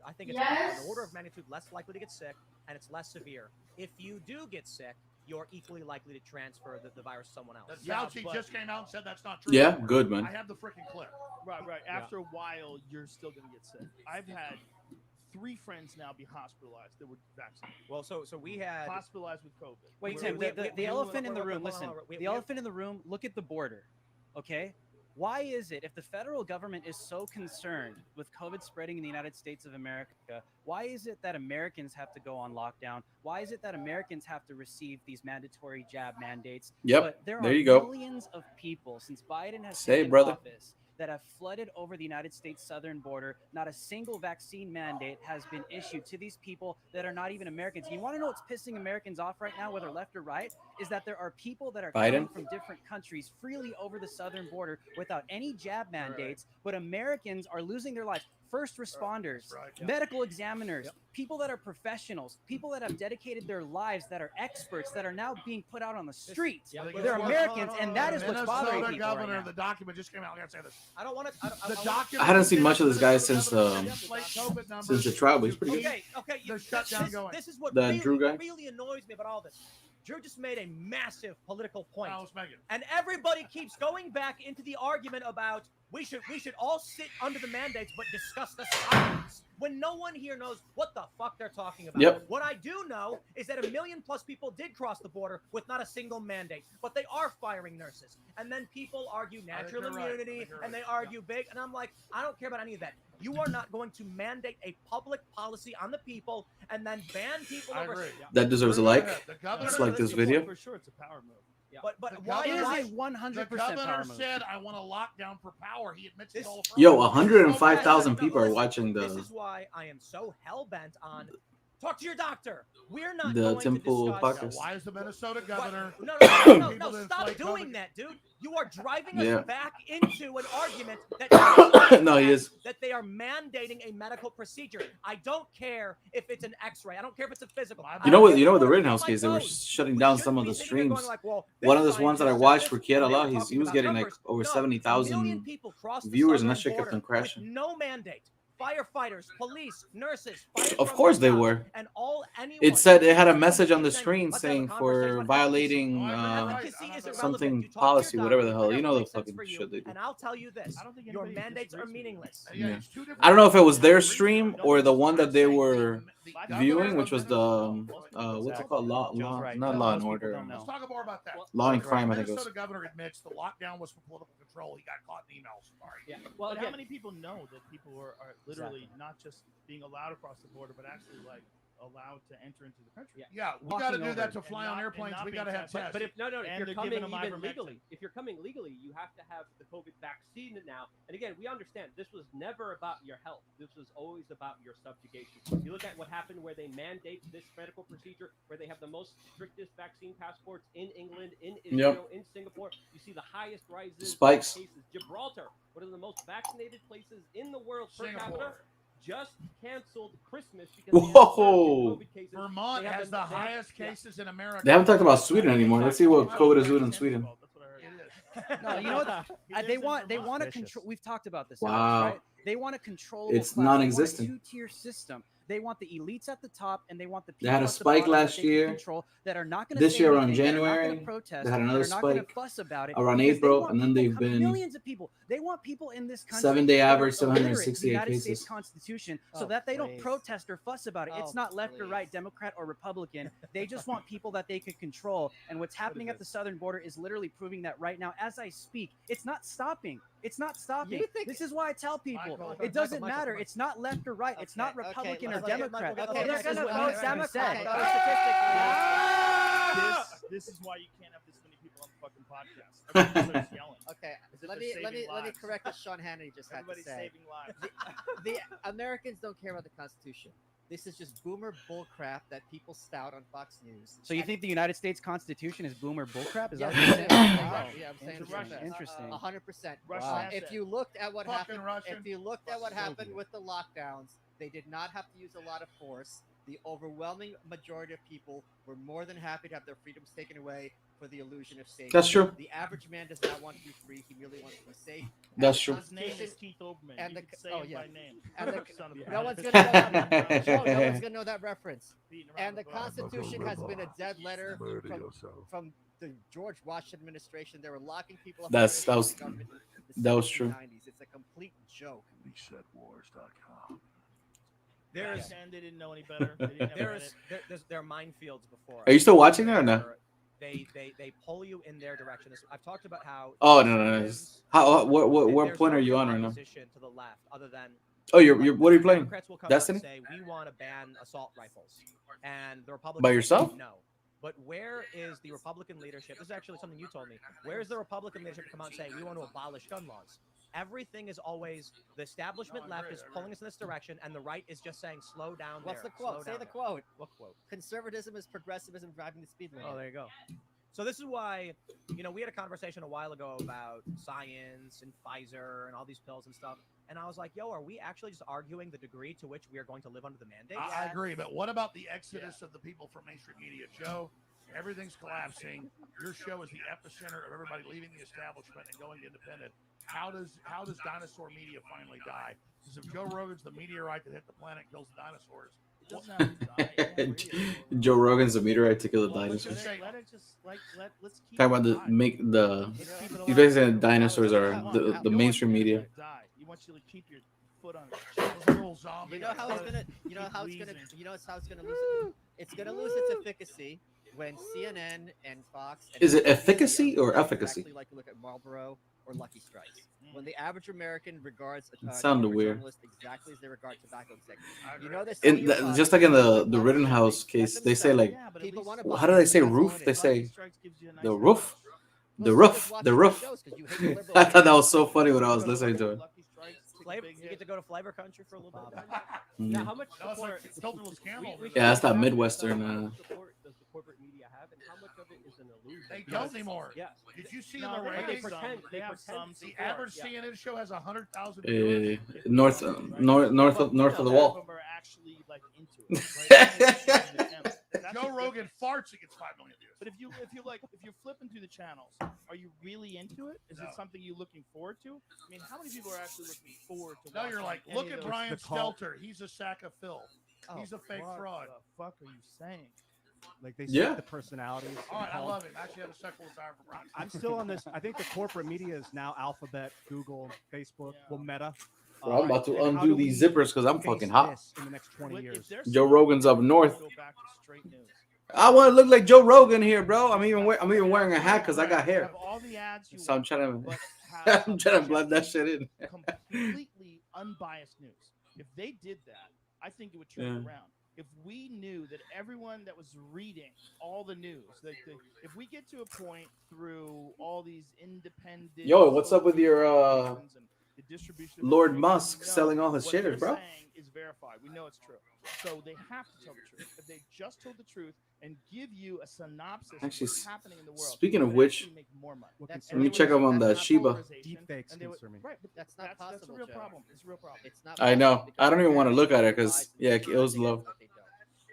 I think it's an order of magnitude less likely to get sick, and it's less severe. If you do get sick, you're equally likely to transfer the virus to someone else. Fauci just came out and said that's not true. Yeah, good, man. I have the freaking clip. Right. After a while, you're still going to get sick. I've had 3 friends now be hospitalized that were vaccinated. Well, so we had Hospitalized with COVID. Wait, Tim, the elephant in the room, listen. The elephant in the room, look at the border, okay? Why is it, if the federal government is so concerned with COVID spreading in the United States of America, why is it that Americans have to go on lockdown? Why is it that Americans have to receive these mandatory jab mandates? Yep, But there there are you go. millions of people since Biden has Say, taken brother. office that have flooded over the United States southern border. Not a single vaccine mandate has been issued to these people that are not even Americans. You want to know what's pissing Americans off right now, whether left or right, is that there are people that are coming from different countries freely over the southern border without any jab mandates, but Americans are losing their lives. First responders, medical examiners, people that are professionals, people that have dedicated their lives, that are experts, that are now being put out on the streets. They're Americans, and that is what's bothering people governor, right now. the document just came out. I gotta say this. I don't want to. The document. I hadn't seen much of this guy since the trial, but he's pretty good. Okay. The shutdown going. This is what The really, Drew guy? really annoys me about all this. Drew just made a massive political point. Let's make it. And everybody keeps going back into the argument about We should all sit under the mandates but discuss the science when no one here knows what the fuck they're talking about. Yep. What I do know is that 1 million plus people did cross the border with not a single mandate, but they are firing nurses. And then people argue natural immunity and they argue big. And I'm like, I don't care about any of that. You are not going to mandate a public policy on the people and then ban people over. That deserves a like. Let's like this video. For sure, it's a power move. Yeah. But why is it 100% The power governor move? said, "I want a lockdown for power." He admits it's all. Yo, 105,000 people are watching This is why I am so hell bent on talk to your doctor. We're not the going Temple to discuss. podcast. Why is the Minnesota governor? No, stop doing that, dude. You are driving us back into an argument that No, he is. that they are mandating a medical procedure. I don't care if it's an X-ray. I don't care if it's a physical. You know what? You know what the Rittenhouse case? They were shutting down some of the streams. One of those ones that I watched for Kiet Allah, he was getting like over 70,000 viewers, and that shit kept on crashing. No mandate. Firefighters, police, nurses. Of course they were. And anyone. It said it had a message on the screen saying for violating something policy, whatever the hell. You know the fucking shit they do. And I'll tell you this: your mandates are meaningless. Yeah. I don't know if it was their stream or the one that they were viewing, which was the what's it called? Not Law and Order. Let's talk more about that. Law and Crime, I think it was. Minnesota governor admits the lockdown was for political control. He got caught in emails. Sorry. Yeah. Well, how many people know that people are literally not just being allowed across the border, but actually like allowed to enter into the country? Yeah, we got to do that to fly on airplanes. We got to have tests. But if you're coming even legally, you have to have the COVID vaccine now. And again, we understand this was never about your health. This was always about your subjugation. You look at what happened where they mandate this medical procedure, where they have the most strictest vaccine passports in England, in Israel, in Singapore. You see the highest rises Spikes. in cases. Gibraltar, one of the most vaccinated places in the world per capita, just canceled Christmas because COVID cases. Vermont has the highest cases in America. They haven't talked about Sweden anymore. Let's see what COVID is doing in Sweden. No, you know what? They want to control. We've talked about this. Wow. Right? They want to control. It's non-existent. Two-tier system. They want the elites at the top, and they want the people They had a spike last year. That are not going to this year around January. They had another spike fuss about it around April, and then they've been millions of people. They want people in this country. 7-day average, 768 the United cases. States Constitution, so that they don't protest or fuss about it. It's not left or right, Democrat or Republican. They just want people that they could control. And what's happening at the southern border is literally proving that right now, as I speak. It's not stopping. It's not stopping. This is why I tell people it doesn't matter. It's not left or right. It's not Republican or Democrat. This is what needs to be said. This is why you can't have this many people on the fucking podcast. Everybody's yelling. Okay, let me correct what Sean Hannity just had to say. Everybody's saving lives. The Americans don't care about the Constitution. This is just boomer bullcrap that people spout on Fox News. So you think the United States Constitution is boomer bullcrap? Is that what you're saying? Wow. Yeah, I'm saying interesting. 100%. Wow. If you looked at what happened, with the lockdowns, they did not have to use a lot of force. The overwhelming majority of people were more than happy to have their freedoms taken away for the illusion of safety. That's true. The average man does not want to be free. He merely wants to be safe. That's true. His name is Keith Olbermann. And you can say it by name. And Son of a no one's bitch. gonna know that reference. And the Constitution has been a dead letter from the George Washington administration. They were locking people up. That was true. 90s. It's a complete joke. ResetWars.com. They didn't know any better. There are minefields before. Are you still watching it or no? They pull you in their direction. I've talked about how. Oh no. How what point are you on right now? To the left, other than. Oh, you're what are you playing? Democrats will come Destiny. out and say we want to ban assault rifles, and the Republicans By yourself? No. But where is the Republican leadership? This is actually something you told me. Where is the Republican leadership to come out and say we want to abolish gun laws? Everything is always the establishment left is pulling us in this direction, and the right is just saying slow down. What's the quote? Say the quote. What quote? Conservatism is progressivism driving the speed limit. Oh, there you go. So this is why, we had a conversation a while ago about science and Pfizer and all these pills and stuff. And I was like, yo, are we actually just arguing the degree to which we are going to live under the mandate? I agree. But what about the exodus of the people from mainstream media? Joe, everything's collapsing. Your show is the epicenter of everybody leaving the establishment and going independent. How does dinosaur media finally die? Because if Joe Rogan's the meteorite that hit the planet and kills the dinosaurs, Joe Rogan's a meteorite to kill the dinosaurs. Talking about he's basically saying dinosaurs are the mainstream media. You want you to keep your foot on it. You know how it's gonna lose it? It's gonna lose its efficacy when CNN and Fox. And Is it efficacy or efficacy? Exactly like you look at Marlboro or Lucky Strikes. When the average American regards a sounded weird. journalist exactly as they regard tobacco executives. You know this. Just like in the Rittenhouse case, they say like, how do they say roof? They say the roof, the roof, the roof. I thought that was so funny when I was listening to it. Flavor, you get to go to Flavor Country for a little bit. Now, how much That was like support? Tilton's Camel. Yeah, that's that Midwestern. Support does the corporate media have, and how much of it is an illusion? They don't anymore. Yes. Did you see No, the they ratings? pretend. They have pretend. some The support, average yeah. CNN show has 100,000 viewers. North of the wall. Some of them are actually like into it. Right? Joe Rogan farts and gets 5 million views. But if you're flipping through the channels, are you really into it? Is it something you're looking forward to? I mean, how many people are actually looking forward to? No, you're like, any look of at those? Brian The cult. Stelter. He's a sack of Phil. He's a fake fraud. What the fuck are you saying? Like they Yeah. the personalities. All right, I love it. I actually have a sexual desire for Brian. I'm still on this. I think the corporate media is now Alphabet, Google, Facebook, well, Meta. Bro, I'm about to And how undo do these we zippers because I'm face fucking hot. this in the next 20 years. Joe Rogan's up north. Go back to straight news. I want to look like Joe Rogan here, bro. I'm even wearing a hat because I got hair. Have all the ads you So I'm want, trying but to have I'm trying to blend that shit in. completely unbiased news. If they did that, I think it would turn it around. If we knew that everyone that was reading all the news, if we get to a point through all these independent, Yo, what's up with your and the distribution of Lord information, Musk we know selling all his what shares, they're bro? saying is verified. We know it's true. So they have to tell the truth. If they just told the truth and give you a synopsis Actually, of what's happening in the world, speaking they of would which, actually make more money. What And concern let me they check would- up on the that's not Shiba. polarization, Deep fakes and they would- concern me. Right, but That's not that's possible, a real Joe. problem. It's a real problem. It's not. I know. possible I don't even want to look at it because because yeah, it was low.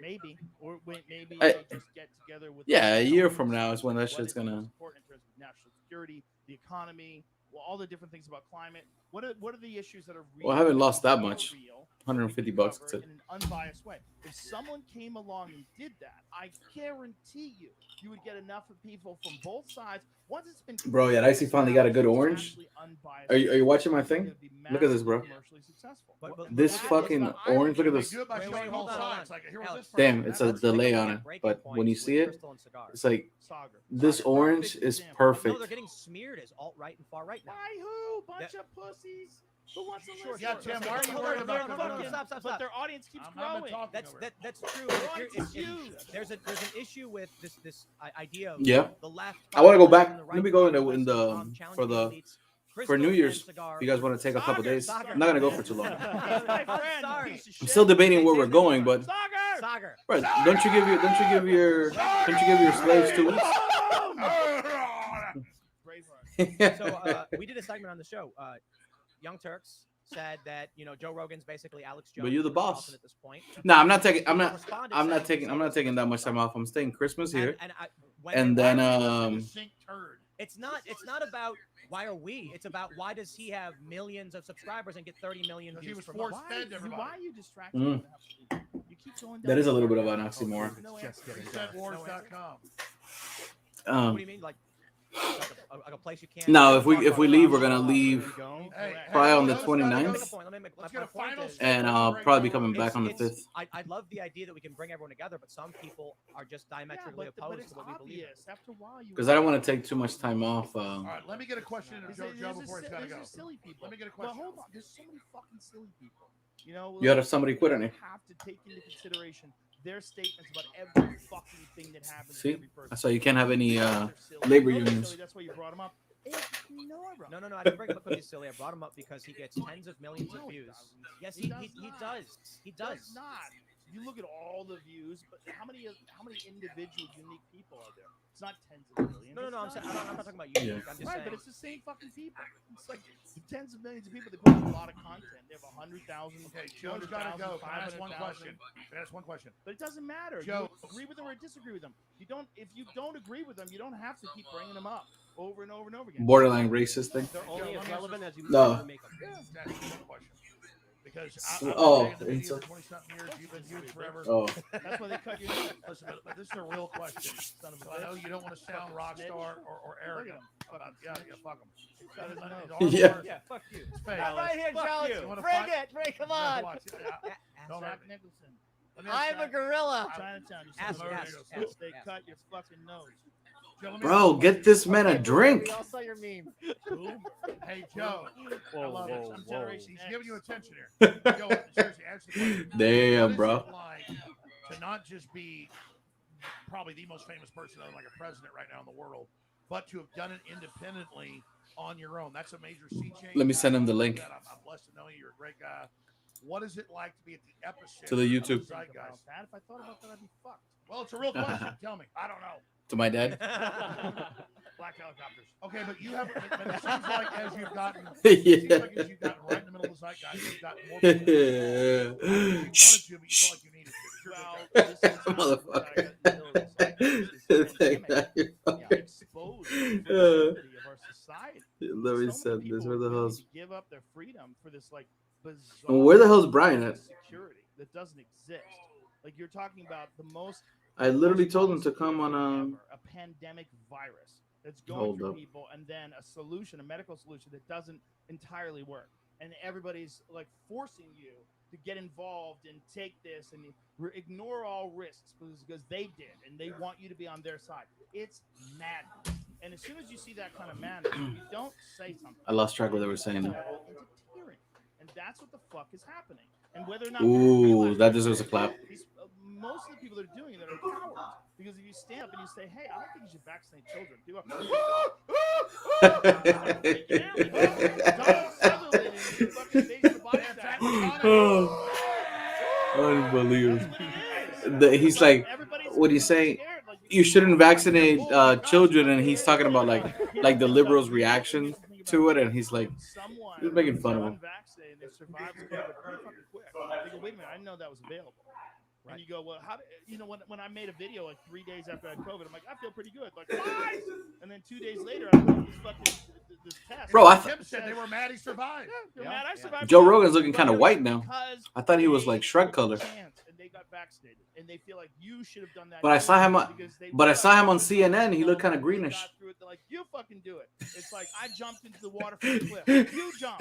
Maybe, or maybe I- they just get together with. Yeah, a the year governments, from now is when that what shit's is most gonna. important in terms of national security, the economy, well, all the different things about climate. What are the issues that are real? Well, I haven't lost that are much. real, $150 cover to- in an unbiased way. If someone came along and did that, I guarantee you would get enough of people from both sides. Once it's been Bro, yeah, I see finally got a good orange. Are you watching my thing? Look at this, bro. This fucking orange. Look at this. They do it by Wait, showing hold all on, hold sides. on. Like, here was this Damn, person, it's that a person. delay on it, but when you see it, it's like this orange is No, perfect. they're getting smeared as alt-right and far-right now. By who? Bunch of pussies. Who wants to listen? Yeah, Tim, why are you Hold worried on, about hold on, fucking- stop. But their audience keeps I'm not growing. talking That's over it. that's true. Their If you're- audience is if- huge. There's an issue with this idea of Yeah. the left. I want to go back. and the Let me right go in challenging for the elites. for Crystal New Year's. and cigar. If you guys want to take a couple days, Sagar. I'm not gonna go for too long. He's my friend, sorry. piece of I'm shit. still debating where we're going, but Sagar! Sagar. bro, don't you give your slaves 2 weeks? Braveheart. So we did a segment on the show. Young Turks said that Joe Rogan's basically Alex Jones. But you're the for boss. Carlson at this point. No, I'm not taking. I'm Responded not saying- taking that much time off. I'm staying Christmas here, when and they- then Sink turd. It's not about why are we. It's about why does he have millions of subscribers and get 30 million Because he views was per forced month? fed to everybody. Why are you distracted? Mm. You keep going down That is a this little bit of road. an oxymoron. No Just answer. getting ResetWars.com. What do you mean, like a place you can't? No, if we leave, we're gonna leave Hey, probably on the let's 29th, Let's get a final and statement. probably be coming back on the 5th. I love the idea that we can bring everyone together, but some people are just diametrically but opposed it's to what we believe in. obvious. After a while, you Because I don't want to take too much time off. All right, let me get a question into These Joe are- Joe these are before he's si- got to these go. are silly people. Let me get a Well, question. hold on. There's so many fucking silly people. You had somebody quit on you. Have to take into consideration their statements about every fucking thing that happens. See? to every person. So you can't have any They're silly. labor You know they're unions. silly, that's why you brought them up. Ignore them. No, I didn't bring him up because he's silly. I brought him up because he gets tens of millions of No, he views. doesn't. Yes, He he does does. He does. Does not. You look at all the views, but how many individual unique people are there? It's not tens of millions. No, I'm It's saying I'm not talking about you. Yeah. I'm just Right, saying. but it's the same fucking people. It's like tens of millions of people. They put out a lot of content. They have 100,000. Okay, Joe's got to go. Can I ask one question? Can I ask one question? But it doesn't matter. Joe. You agree with them or disagree with them. You don't. If you don't agree with them, you don't have to keep bringing them up over and over and over again. Borderline racist thing. They're only as relevant as you No. make them. That's one question. Because it's 20-something years, you've been huge forever. Oh. That's why they cut you off. Listen, but this is a real question. Son of a, I know you don't want to sound rock star or arrogant. Yeah, fuck them. Yeah, fuck you. It's fake. Right here, Fuck Jones. you. Bring it. Come on. Don't hurt me. I'm a gorilla. Chinatown, you Ask, said ask, murder. ask, They ask. cut your fucking nose. Bro, get this man a drink. We all saw your meme. Hey, Joe. I love it. I'm Generation He's X. giving you attention here. Joe, seriously, answer the question. Damn, What is bro. it like to not just be probably the most famous person, like a president right now in the world, but to have done it independently on your own? That's a major sea change. Let me send him the link. I'm blessed to know you. You're a great guy. What is it like to be at the epicenter To the YouTube. of the zeitgeist? That. If I thought about that, I'd be fucked. Well, it's a real question. Tell me. I don't know. To my dad. Black helicopters. Okay, but you have. But it seems like as you've gotten, right in the middle of the zeitgeist, you've gotten more people. You wanted to, but you feel like you needed to. Expose the of our society. Let me send this. Where the hell's give up their freedom for this like bizarre where the hell's Brian at? security that doesn't exist. Like you're talking about the most. I literally told him to come on a pandemic virus that's going through people, and then a solution, a medical solution that doesn't entirely work, and everybody's like forcing you to get involved and take this and ignore all risks because they did, and they want you to be on their side. It's madness. And as soon as you see that kind of madness, you don't say something. I lost track of what they were saying. And that's what the fuck is happening. And whether or not that deserves a clap. Most of the people that are doing it are cowards. Because if you stand up and you say, "Hey, I don't think you should vaccinate children," Unbelievable. He's like, what do you say? You shouldn't vaccinate children, and he's talking about like the liberals' reaction to it, and he's like, he's making fun of him. Wait a minute, I didn't know that was available. And you go, well, how do you know when I made a video like 3 days after I had COVID, I'm like, I feel pretty good. Like, why? And then 2 days later, I put this fucking this test. Bro, Tim said they were mad he survived. Yeah, mad I survived. Joe Rogan's looking kind of white now. I thought he was like Shrek color. And they got vaccinated, and they feel like you should have done that. But I saw him on CNN. He looked kind of greenish. They're like, you fucking do it. It's like I jumped into the water from the cliff. You jump.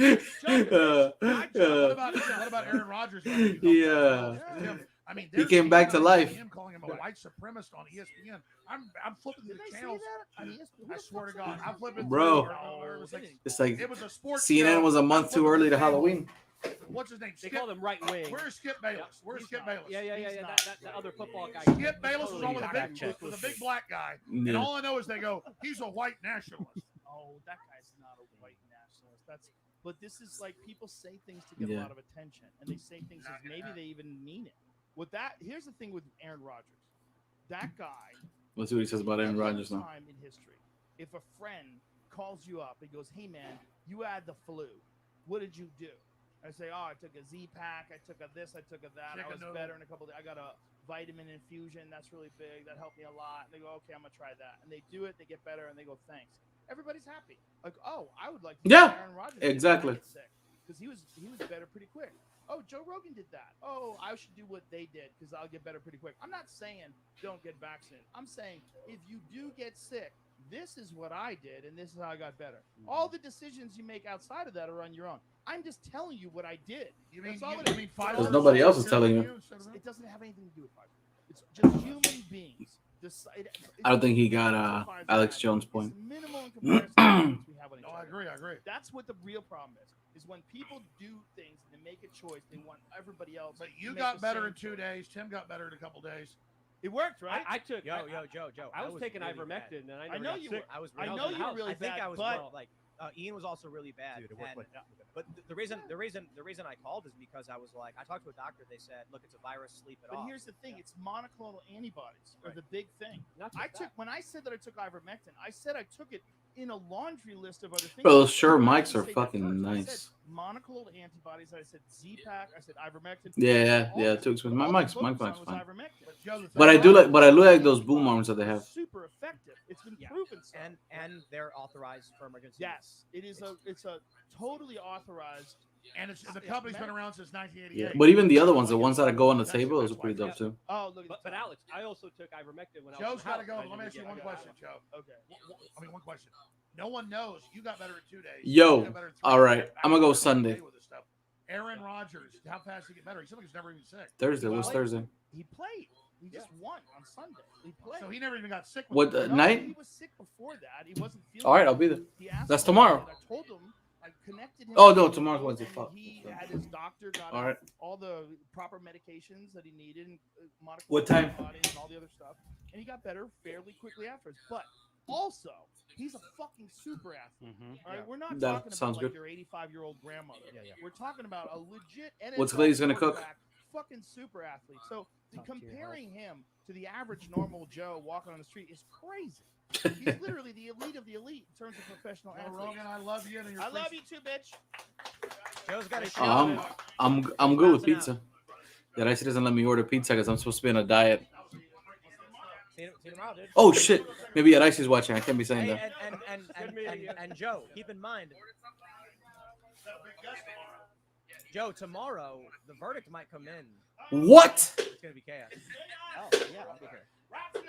What about Aaron Rodgers? Yeah. I mean, he came back to life. Him calling him a white supremacist on ESPN. I'm flipping through the channels. I swear to God, I'm flipping. Bro, it's like it was a sports CNN was a month too early to Halloween. What's his name? They called him right wing. Where's Skip Bayless? Where's Skip Bayless? Yeah. That other football guy. Skip Bayless was on with a big black guy, and all I know is they go, he's a white nationalist. Oh, that guy's not a white nationalist. But this is like people say things to get a lot of attention, and they say things as maybe they even mean it. Here's the thing with Aaron Rodgers. That guy. Let's see what he says about Aaron Rodgers now. Time in history, if a friend calls you up and goes, "Hey man, you had the flu. What did you do?" I say, "Oh, I took a Z-Pack. I took a this. I took a that. I was better in a couple of days. I got a vitamin infusion. That's really big. That helped me a lot." And they go, "Okay, I'm gonna try that." And they do it. They get better, and they go, "Thanks." Everybody's happy. Like, "Oh, I would like to." Aaron Rodgers exactly. Because he was better pretty quick. Oh, Joe Rogan did that. Oh, I should do what they did because I'll get better pretty quick. I'm not saying don't get vaccinated. I'm saying if you do get sick, this is what I did and this is how I got better. All the decisions you make outside of that are on your own. I'm just telling you what I did. You mean Pfizer? Because nobody else is telling you. It doesn't have anything to do with Pfizer. It's just human beings. I don't think he got Alex Jones' point. Minimal in comparison to we have on each other. I agree. That's what the real problem is when people do things and they make a choice, they want everybody else. But you got better in 2 days. Tim got better in a couple days. It worked, right? I took Joe. I was taking really ivermectin, and I know you were. I know you were really bad. I think I was like Ian was also really bad. Dude, it worked but the reason I called is because I was like, I talked to a doctor. They said, look, it's a virus. Sleep it off. But here's the thing: it's monoclonal antibodies are the big thing. When I said that I took ivermectin, I said I took it in a laundry list of other things. Bro, those sure mics are fucking nice. Monoclonal antibodies. I said Z-Pack. I said ivermectin. Yeah. Too expensive. My mic's fine. But I do like those boom arms that they have. Super effective. It's been proven. And they're authorized for emergency. Yes, it is. It's a totally authorized And the company's been around since 1988. Yeah. But even the other ones, the ones that go on the table, those are pretty dope too. Oh, look. But Alex, I also took ivermectin when I was. Joe's got to go. Let me ask you one question, Joe. Okay. One question. No one knows you got better in 2 days. Yo, all right, I'm gonna go Sunday. Aaron Rodgers, how fast did he get better? He said he was never even sick. Thursday was Thursday. He played. He just won on Sunday. He played. So he never even got sick. What night? He was sick before that. He wasn't feeling. All right, I'll be there. That's tomorrow. I told him. I connected him. Oh no, tomorrow's Wednesday. Fuck. He had his doctor got all right. All the proper medications that he needed, and what time? And all the other stuff, and he got better fairly quickly afterwards. But also, he's a fucking super athlete. All right, we're not talking about like your 85-year-old grandmother. We're talking about a legit NFL What's Glaze gonna cook? Fucking super athlete. So comparing him to the average normal Joe walking on the street is crazy. He's literally the elite of the elite in terms of professional athletes. Rogan, I love you. I love you too, bitch. Joe's got a show. I'm good with pizza. That Icy doesn't let me order pizza because I'm supposed to be on a diet. See you tomorrow, dude. Oh shit! Maybe at Icy's watching. I can't be saying that. And Joe, keep in mind. Joe, tomorrow the verdict might come in. What? It's gonna be chaos. Oh yeah, I'll be here.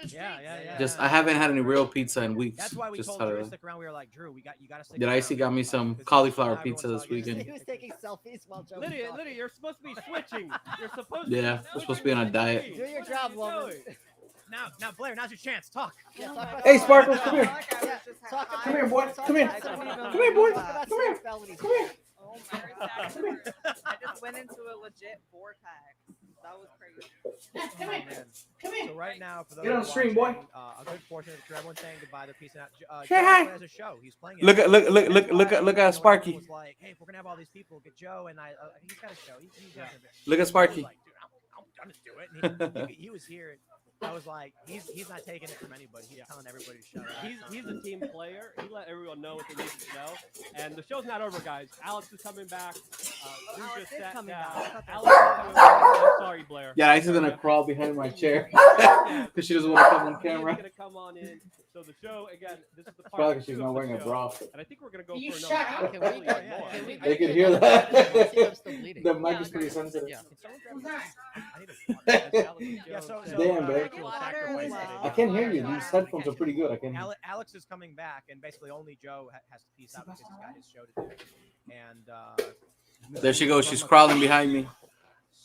Yeah. Just I haven't had any real pizza in weeks. That's why we just told Drew to stick around. We were like, Drew, you gotta stick. Did Icy got me some cauliflower pizza this weekend? He was taking selfies while Joe. Lydia, you're supposed to be switching. You're supposed. To Yeah, we're supposed to be on a diet. Do your job, woman. Now, Blaire, now's your chance. Talk. Hey, Sparkles, come here. Come here, boy. Come here. Come here, boy. Come here. Come here. Oh my God. I just went into a legit vortex. That was crazy. Come here. Come here. So right now, for those get on stream, boy. A good portion of everyone saying goodbye. They're peacing out. Say hi. Has a show. He's playing. Look at Sparky. Was like, hey, if we're gonna have all these people, get Joe and I. He's got a show. Look at Sparky. Like, dude, I'm just do it. And he was here. I was like, he's not taking it from anybody. He's telling everybody to shut up. He's a team player. He let everyone know what they need to know. And the show's not over, guys. Alex is coming back. Drew just sat down. Alex is coming back. Sorry, Blaire. Yeah, Icy's gonna crawl behind my chair because she doesn't want to come on camera. She's gonna come on in. So the show again. This is the part. Probably because she's not wearing a bra. And I think we're gonna go you for shut another. up. They can hear that. The mic is pretty sensitive. Yeah. Damn, babe. I can't hear you. These headphones are pretty good. I can. Alex is coming back, and basically only Joe has to piece out because he's got his show to do. And there she goes. She's crawling behind me.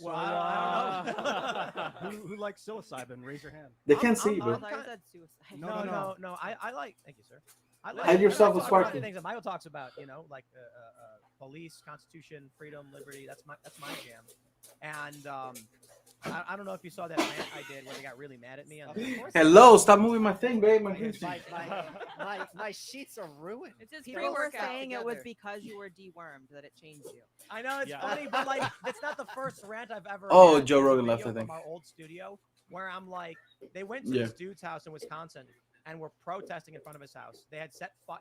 Well, who likes psilocybin? Raise your hand. They can't see you, bro. No. I like. Thank you, sir. I like. Hide yourself with Sparky. Things that Michael talks about, like police, constitution, freedom, liberty. That's my jam. And I don't know if you saw that rant I did where they got really mad at me. Hello, stop moving my thing, babe. My sheets are ruined. It's just people were saying it was because you were dewormed that it changed you. I know it's funny, but like it's not the first rant I've ever. Oh, Joe Rogan left, I think. From our old studio, where I'm like, they went to this dude's house in Wisconsin and were protesting in front of his house. They had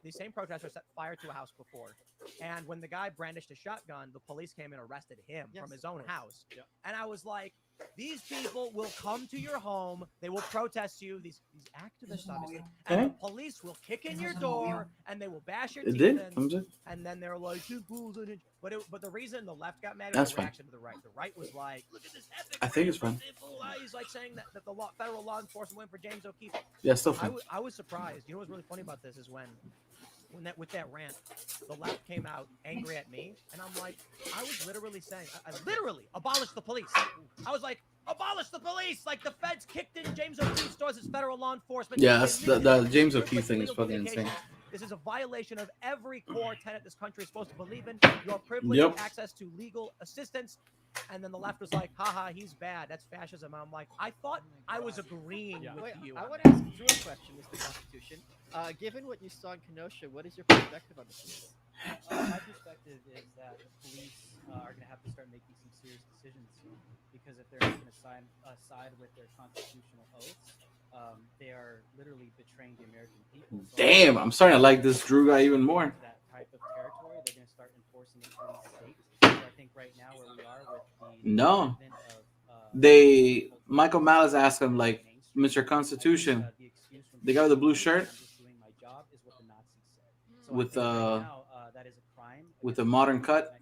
these same protesters set fire to a house before. And when the guy brandished a shotgun, the police came and arrested him from his own house. Yeah. And I was like, these people will come to your home. They will protest you. These activists, obviously. And the police will kick in your door and they will bash your teeth in. And then they're like, but the reason the left got mad was the reaction to the right. The right was like, look at this epic. I think it's fun. He's like saying that the federal law enforcement went for James O'Keefe. Yeah, still fun. I was surprised. You know what's really funny about this is when with that rant, the left came out angry at me, and I'm like, I was literally saying, I literally abolish the police. I was like, abolish the police! Like the feds kicked in James O'Keefe's doors as federal law enforcement. Yeah, the James O'Keefe thing is fucking insane. This is a violation of every core tenet this country is supposed to believe in. Your privilege, access to legal assistance. And then the left was like, haha, he's bad. That's fascism. And I'm like, I thought I was agreeing with you. I want to ask Drew a question, Mr. Constitution. Given what you saw in Kenosha, what is your perspective on the police? My perspective is that the police are going to have to start making some serious decisions soon, because if they're not going to side with their constitutional oaths, they are literally betraying the American people. So damn, I'm starting to like this Drew guy even more. That type of territory, they're going to start enforcing it in the state. So I think right now where we are with the Michael Malice asked him, like, Mr. Constitution, the guy with the blue shirt with a modern cut.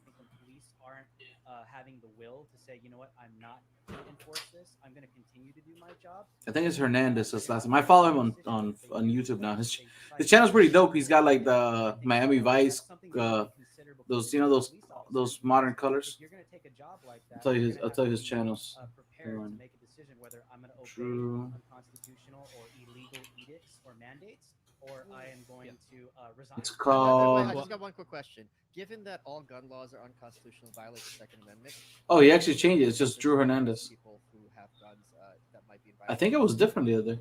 having the will to say, you know what, I'm not going to enforce this. I'm going to continue to do my job. I think it's Hernandez. This last time I follow him on YouTube now. His channel's pretty dope. He's got like the Miami Vice, those those modern colors. You're going to take a job like that. I'll tell you his channels. Prepared to make a decision whether I'm going to obey unconstitutional or illegal edicts or mandates, or I am going to resign. It's called. I just got one quick question. Given that all gun laws are unconstitutional, violate the Second Amendment. Oh, he actually changed it. It's just Drew Hernandez. People who have guns that might be. I think it was different the other day.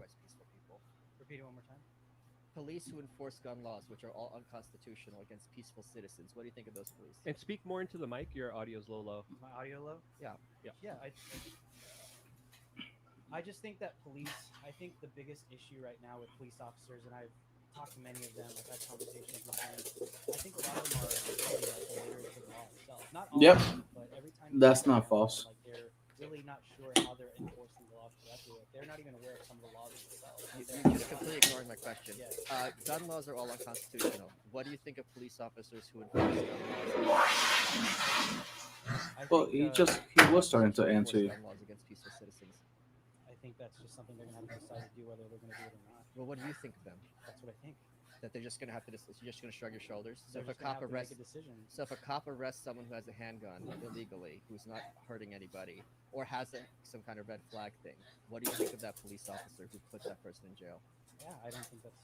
Repeat it one more time. Police who enforce gun laws, which are all unconstitutional against peaceful citizens. What do you think of those police? And speak more into the mic. Your audio's low. My audio low? Yeah. I just think that police. I think the biggest issue right now with police officers, and I've talked to many of them. I've had conversations with them. I think a lot of them are really illiterate to the law itself. Not all Yep. of them, but every time That's not false. Like they're really not sure how they're enforcing the laws correctly. Like they're not even aware of some of the laws themselves. You're just completely ignoring my question. Yeah. Gun laws are all unconstitutional. What do you think of police officers who enforce gun laws? Well, he was starting to answer you. Gun laws against peaceful citizens. I think that's just something they're gonna have to decide to do whether they're gonna do it or not. Well, what do you think of them? That's what I think. That they're just gonna have to. You're just gonna shrug your shoulders. So They're if a just gonna cop have to make arrests, a decision. so if a cop arrests someone who has a handgun illegally, who's not hurting anybody, or has some kind of red flag thing, what do you think of that police officer who put that person in jail? Yeah, I don't think that's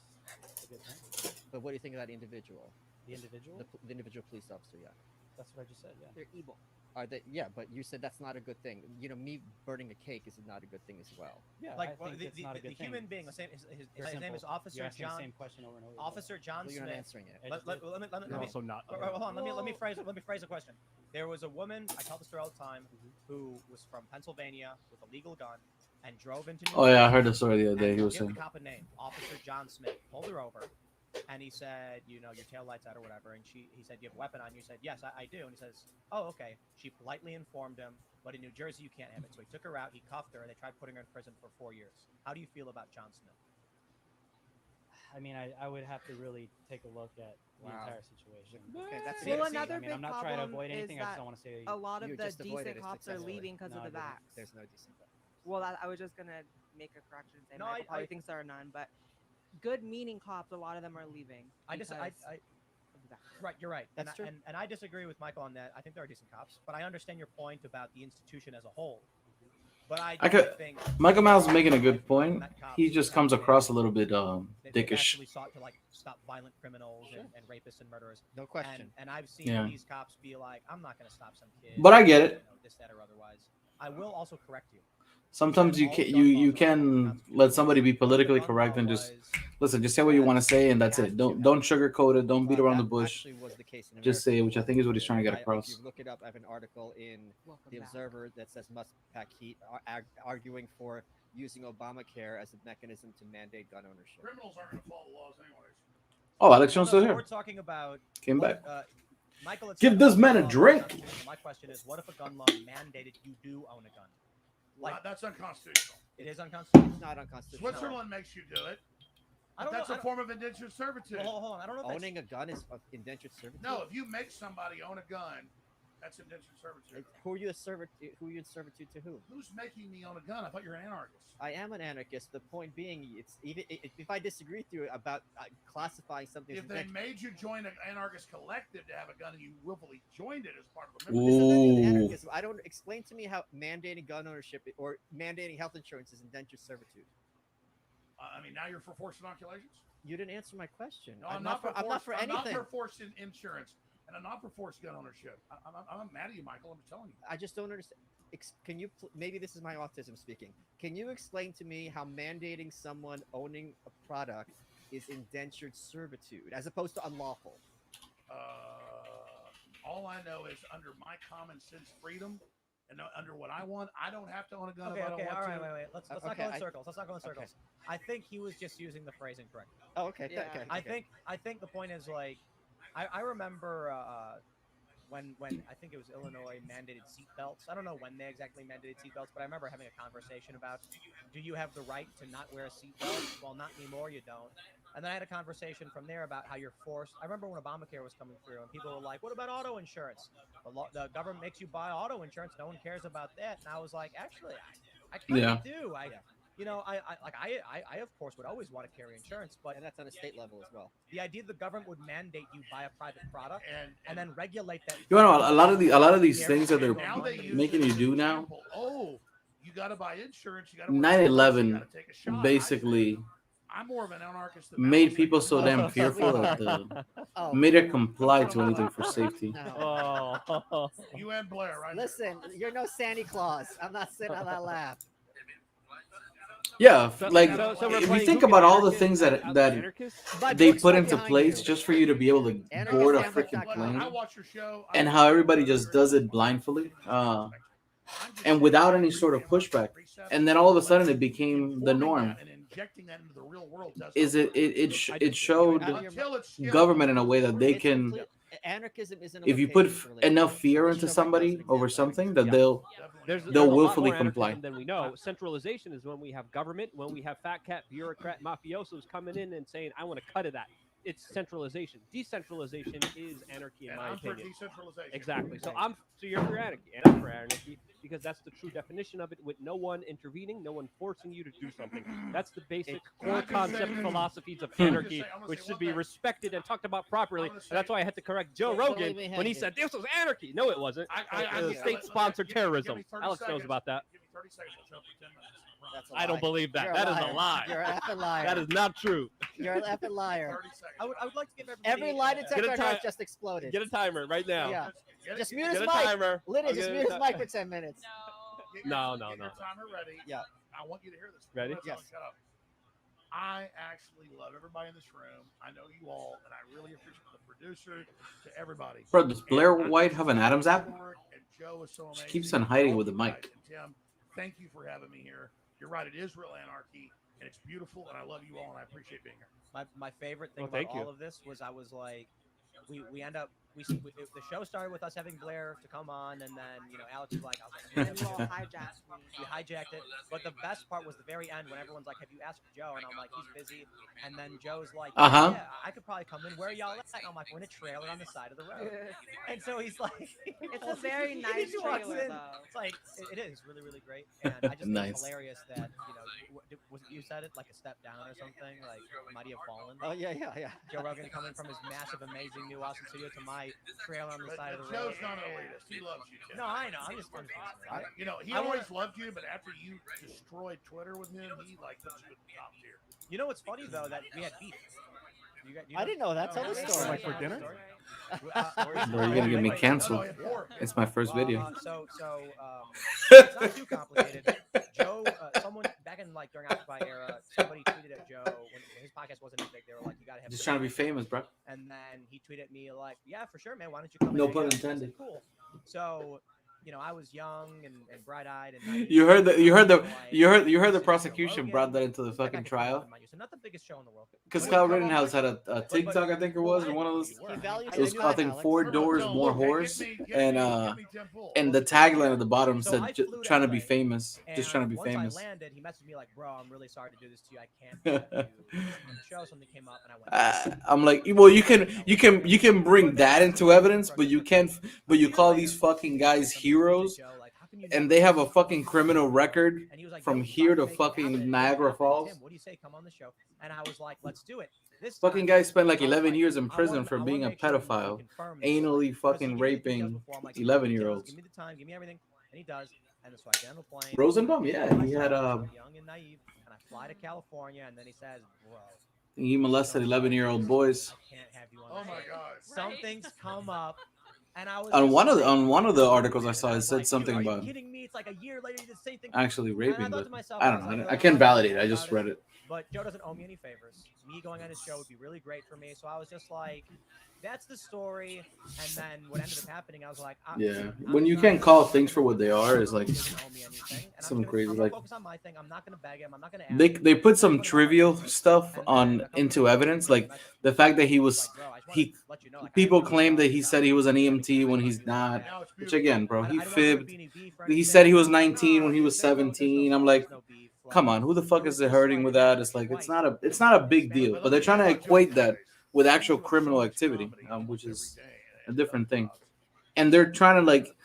a good thing. But what do you think of that individual? The individual? The individual police officer, yeah. That's what I just said. Yeah. They're evil. Are they? Yeah, but you said that's not a good thing. You know, me burning a cake is not a good thing as well. Yeah, like I think the it's not a good thing. human being. His name is You're Officer asking John. the same question over and over. Officer John But you're Smith. not answering it. Let You're me also not. hold on. Let me phrase the question. There was a woman. I tell this story all the time, who was from Pennsylvania with a legal gun and drove into. New Oh yeah, I York heard the story the other day. and He was give saying. the cop a name, Officer John Smith. Pulled her over, and he said, you know, your tail lights out or whatever. And he said, you have a weapon on you? Said, yes, I do. And he says, oh, okay. She politely informed him, but in New Jersey you can't have it. So he took her out. He cuffed her, and they tried putting her in prison for 4 years. How do you feel about John Smith? I mean, I would have to really take a look at the Wow. entire situation. Okay, that's Well, it. another I mean, big I'm not trying to problem avoid anything. is I just that don't want to say a lot of You the just avoided decent it cops are successfully. leaving because No, of I the didn't. vax. There's no decent. Well, I was just gonna make a correction and say No, Michael probably I- thinks there are none, but good-meaning cops, a lot of them are leaving. because of the vax. Right, you're right. That's true. And I disagree with Michael on that. I think there are decent cops, but I understand your point about the institution as a whole. But I think Michael Miles is making a good point. He just comes across a little bit they've dickish. actually sought to like stop violent criminals and rapists and murderers. No question. And I've seen Yeah. these cops be like, I'm not going to stop some kid. But I get it. You know, this, that, or otherwise. I will also correct you. Sometimes you can let somebody be politically correct and just listen. Just say what you want to say, and that's it. Don't sugarcoat it. Don't beat around the That bush. actually was the case in Just America say, which I think is what he's trying to get If across. you look it up, I have an article in Welcome The back. Observer that says must pack heat, arguing for using Obamacare as a mechanism to mandate gun ownership. Criminals aren't going to follow the laws anyways. Oh, Alex Jones still So here. we're talking about Came what, back. Michael, had Give said this about man a gun laws drink. unconstitutional. My question is, what if a gun law mandated you do own a gun? Like, That's unconstitutional. it is unconstitutional. It's not unconstitutional. Switzerland makes you do it. I don't That's know. a form of indentured servitude. Well, hold on. I don't know if Owning a gun is indentured servitude. No, if you make somebody own a gun, that's indentured servitude. Who are you in servitude to who? Who's making me own a gun? I thought you were an anarchist. I am an anarchist. The point being, it's even if I disagree with you about classifying something. If as they indentured- made you join an anarchist collective to have a gun and you willfully joined it as part of a This membership, isn't Ooh. anarchism. I don't explain to me how mandating gun ownership or mandating health insurance is indentured servitude. I mean, now you're for forced inoculations? You didn't answer my question. No, I'm not for I'm not anything. for forced insurance, and I'm not for forced gun ownership. I'm mad at you, Michael. I'm just telling you. I just don't understand. Can you? Maybe this is my autism speaking. Can you explain to me how mandating someone owning a product is indentured servitude as opposed to unlawful? All I know is under my common sense freedom and under what I want, I don't have to own a gun Okay, if I don't okay, want all to. right, wait. Let's not Okay, go in circles. Let's not go in circles. I think he was just using the phrase incorrectly. Oh, okay. Yeah. Okay. I think the point is like, I remember when I think it was Illinois mandated seatbelts. I don't know when they exactly mandated seatbelts, but I remember having a conversation about, do you have the right to not wear a seatbelt? Well, not anymore. You don't. And then I had a conversation from there about how you're forced. I remember when Obamacare was coming through and people were like, what about auto insurance? The government makes you buy auto insurance. No one cares about that. And I was like, actually, I kind of do. I of course would always want to carry insurance, but and that's on a state level as well. The idea the government would mandate you buy a private product and then regulate that. You know, a lot of these things that they're making you do now. Oh, you got to buy insurance. You got to 9/11 basically. I'm more of an anarchist. Made people so damn fearful that made it comply to anything for safety. No. You and Blaire, right? Listen, you're no Santa Claus. I'm not sitting on that lap. Yeah, like if you think about all the things that they put into place just for you to be able to board a freaking plane, and how everybody just does it blindly, and without any sort of pushback, and then all of a sudden it became the norm. It showed government in a way that they can. Anarchism isn't. If you put enough fear into somebody over something, that they'll willfully comply. Than we know. Centralization is when we have government, when we have fat cat bureaucrat mafiosos coming in and saying, "I want to cut of that." It's centralization. Decentralization is anarchy, in my opinion. Exactly. So you're for anarchy, and I'm for anarchy because that's the true definition of it. With no one intervening, no one forcing you to do something. That's the basic core concept philosophies of anarchy, which should be respected and talked about properly. And that's why I had to correct Joe Rogan when he said this was anarchy. No, it wasn't. It was state-sponsored terrorism. Alex knows about that. Give me 30 seconds. I'll jump for 10 minutes. I don't believe that. That is a lie. You're an effing liar. That is not true. You're an effing liar. I would like to give every lie detector has just exploded. Get a timer right now. Yeah. Just mute his Get a mic. timer. Liddy, just mute his mic for 10 minutes. No. Get your timer ready. Yeah. I want you to hear this. Ready? Yes. Shut up. I actually love everybody in this room. I know you all, and I really appreciate the producer, to everybody. Bro, does Blaire White have an Adams app? And Joe is so amazing. She keeps on hiding with the mic. And Tim, thank you for having me here. You're right. It is real anarchy, and it's beautiful, and I love you all, and I appreciate being here. My favorite thing about all of this was I was like, we end up the show started with us having Blaire to come on, and then Alex was like, I was like, we hijacked it. But the best part was the very end when everyone's like, have you asked Joe? And I'm like, he's busy. And then Joe's like, yeah, I could probably come in. Where are y'all at? And I'm like, we're in a trailer on the side of the road. And so he's like, it's a very nice trailer, though. It's like it is really, really great. And I just think it's hilarious that was it you said it like a step down or something, like might he have fallen? Oh yeah. Joe Rogan coming from his massive, amazing new awesome studio to my trailer on the side of the road. Joe's not an elitist. He loves you, Tim. No, I know. I'm just he always loved you, but after you destroyed Twitter with him, he puts you at the top tier. You know what's funny though, that we had beef. I didn't know that. Tell the story. Like for dinner? Bro, you're gonna get me canceled. It's my first video. It's not too complicated. Joe, someone back in during Occupy era, somebody tweeted at Joe when his podcast wasn't as big. They were like, "You gotta have." Just trying to be famous, bro. And then he tweeted at me like, "Yeah, for sure, man. Why don't you come?" No pun intended. Cool. So. I was young and bright-eyed, and you heard the prosecution brought that into the fucking trial. So not the biggest show in the world. Because Kyle Rittenhouse had a TikTok, I think it was, or one of those. It was, I think, 4 doors, more whores, and the tagline at the bottom said, "Trying to be famous, just trying to be famous." Once I landed, he messaged me like, "Bro, I'm really sorry to do this to you. I can't do it." Show something came up, and I went. I'm like, well, you can bring that into evidence, but you can't. But you call these fucking guys heroes, and they have a fucking criminal record from here to fucking Niagara Falls. What do you say? Come on the show. And I was like, let's do it. This fucking guy spent 11 years in prison for being a pedophile, anally fucking raping 11-years. Give me the time, give me everything, and he does. And so I get on the plane. Rosenbaum, yeah, he had young and naive, and I fly to California, and then he says, "Bro, he molested 11-year-old boys." I can't have you on. Oh my God! Something's come up. And I was on one of the articles I saw, it said something about kidding me? It's like a year later, you did the same thing. Actually raping, but I don't know. I can't validate it. I just read it. But Joe doesn't owe me any favors. Me going on his show would be really great for me. So I was just like, that's the story. And then what ended up happening, I was like, when you can't call things for what they are, is like some crazy. Like, focus on my thing. I'm not gonna beg him. I'm not gonna. They put some trivial stuff into evidence, like the fact that people claim that he said he was an EMT when he's not. Which again, bro, he fibbed. He said he was 19 when he was 17. I'm like, come on, who the fuck is it hurting with that? It's like it's not a big deal, but they're trying to equate that with actual criminal activity, which is a different thing. And they're trying to like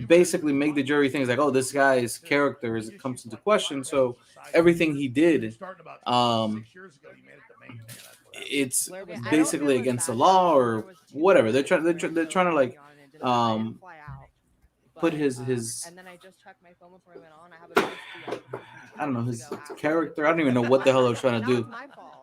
basically make the jury think like, oh, this guy's character comes into question, so everything he did, it's basically against the law or whatever. They're trying to like put his and then I just checked my phone before I went on. I have a I don't know, his character. I don't even know what the hell they're trying to do.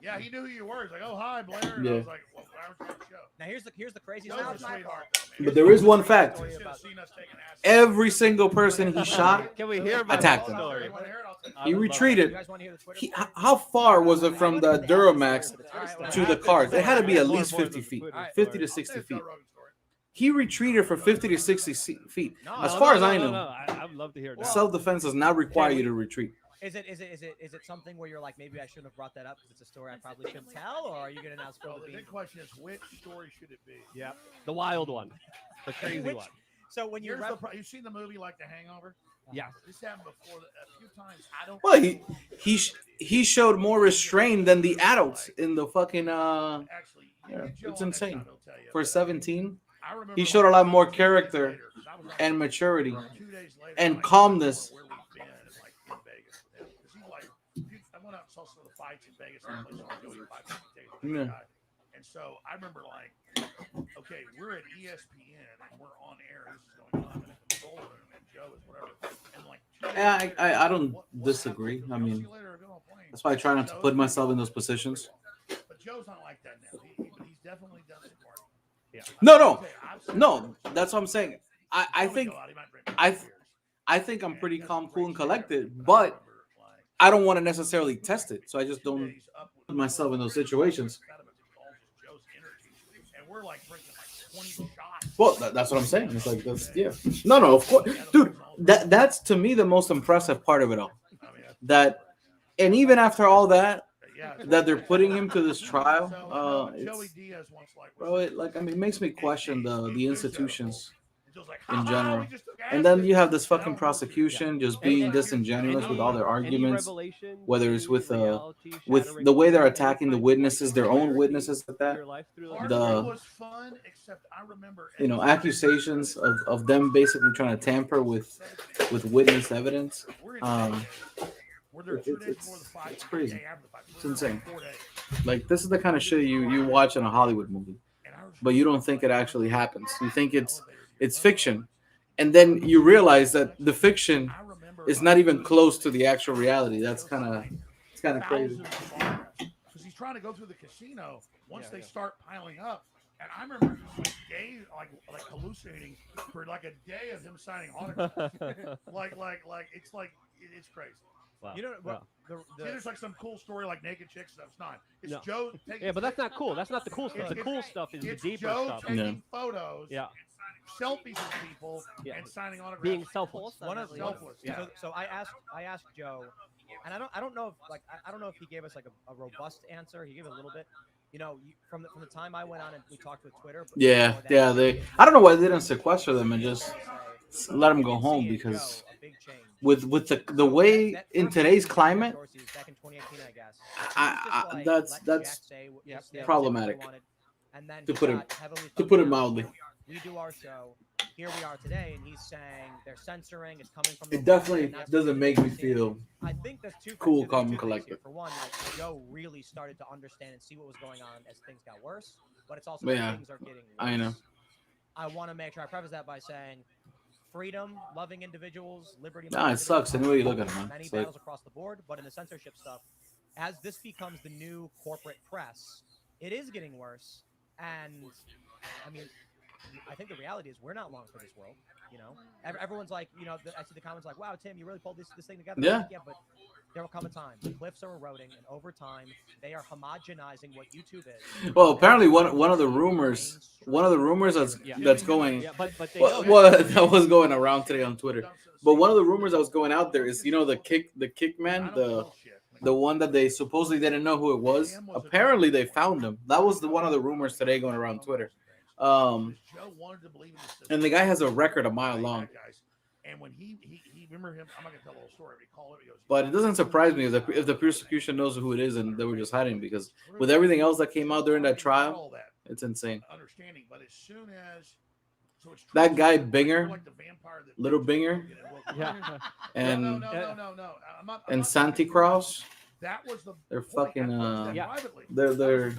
Yeah, he knew who you were. He's like, oh, hi, Blaire. And Yeah. I was like, well, why aren't you on the show? Now here's the crazy No, stuff. it's a sweetheart, But there is one fact. though, man. You should have seen us taking acid. Every single person he shot Can we hear about attacked that him. story? He You retreated. guys want to hear the Twitter? How far was it from the Duramax to the cars? It had to be at least 50 feet, 50 to 60 feet. He retreated for 50 to 60 feet. As far as I know, I'd love to hear that. self-defense does not require you to retreat. Is it something where you're like, maybe I shouldn't have brought that up because it's a story I probably shouldn't tell, or are you gonna now spill Well, the the beans? big question is, which story should it be? Yeah, the wild one, the crazy Which- one. So when Here's the you've seen the movie like The Hangover? Yeah. This happened before a few times. I don't. Well, he showed more restraint than the adults in the fucking Actually, yeah, Joe it's on that insane. side will tell you, For but 17. I remember He showed a lot more 2 days character later, 'cause I was on and maturity 2 days later, and like, calmness. where we've been, like in Vegas with him. 'Cause he's like, I went out and saw some of the fights in Vegas. I played some Joey 5 Yeah. guy. And so I remember like, okay, we're at ESPN and we're on air. This is going on in a control room, and Joe is whatever. And like, 2 days Yeah, later, I don't what disagree. happened? I I'll see mean, you later, go on a plane. that's why I try not to put myself in those positions. But Joe's not like that now. He's definitely done some work. Yeah. No, that's what I'm saying. I think I think I'm pretty calm, cool, and collected, but I don't want to necessarily test it, so I just don't put myself in those situations. And we're like drinking like 20 shots. Well, that's what I'm saying. It's like that's yeah. No, of course, dude. That's to me the most impressive part of it all. That, and even after all that they're putting him to this trial, it's, bro, it makes me question the institutions in general. And then you have this fucking prosecution just being disingenuous with all their arguments, whether it's with the way they're attacking the witnesses, their own witnesses at that, the accusations of them basically trying to tamper with witness evidence. It's crazy. It's insane. Like, this is the kind of shit you watch in a Hollywood movie, but you don't think it actually happens. You think it's fiction, and then you realize that the fiction is not even close to the actual reality. It's kind of crazy. Because he's trying to go through the casino once they start piling up. And I remember days like hallucinating for like a day of him signing autographs. It's crazy. Wow. You know what? See, there's like some cool story like naked chicks stuff. It's not. It's No. Joe taking. Yeah, but that's not cool. That's not the cool stuff. The cool stuff is the It's deeper Joe stuff. taking photos, Yeah, selfies with people, Yeah. and signing autographs. being selfless. Selfless. Yeah. So I asked Joe, and I don't know if I don't know if he gave us like a robust answer. He gave a little bit. You know, from the time I went on and we talked with Twitter. But I don't know why they didn't sequester them and just let them go home, because with the way in today's climate, that's problematic, to put it mildly. We do our show. Here we are today, and he's saying they're censoring. It's coming from. It definitely doesn't make me feel I think that's cool, two calm, and things collected. here. For one, like, Joe really started to understand and see what was going on as things got worse. But it's also Yeah, things are getting worse. I know. I want to make sure I preface that by saying, freedom, loving individuals, liberty. Nah, it sucks. Any way you look at it, man. Many It's like, battles across the board, but in the censorship stuff, as this becomes the new corporate press, it is getting worse. And I mean, I think the reality is we're not long for this world. You know, everyone's like, you know, I see the comments like, "Wow, Tim, you really pulled this thing together." Yeah. Like, yeah, but there will come a time. The cliffs are eroding, and over time, they are homogenizing what YouTube is. well, apparently one of the rumors that's going. Yeah, but they Well, that was going around today on Twitter. But one of the rumors that was going out there is, the kick man, the one that they supposedly didn't know who it was. Apparently, they found him. That was one of the rumors today going around Twitter. And the guy has a record a mile long. And when he remember him, I'm not gonna tell the whole story. But he called it. He goes, But it doesn't surprise me if the prosecution knows who it is and they were just hiding, because with everything else that came out during that trial, it's insane. Understanding, but as soon as that guy Binger, little Binger, and and Santi Cross. That was the they're fucking But they're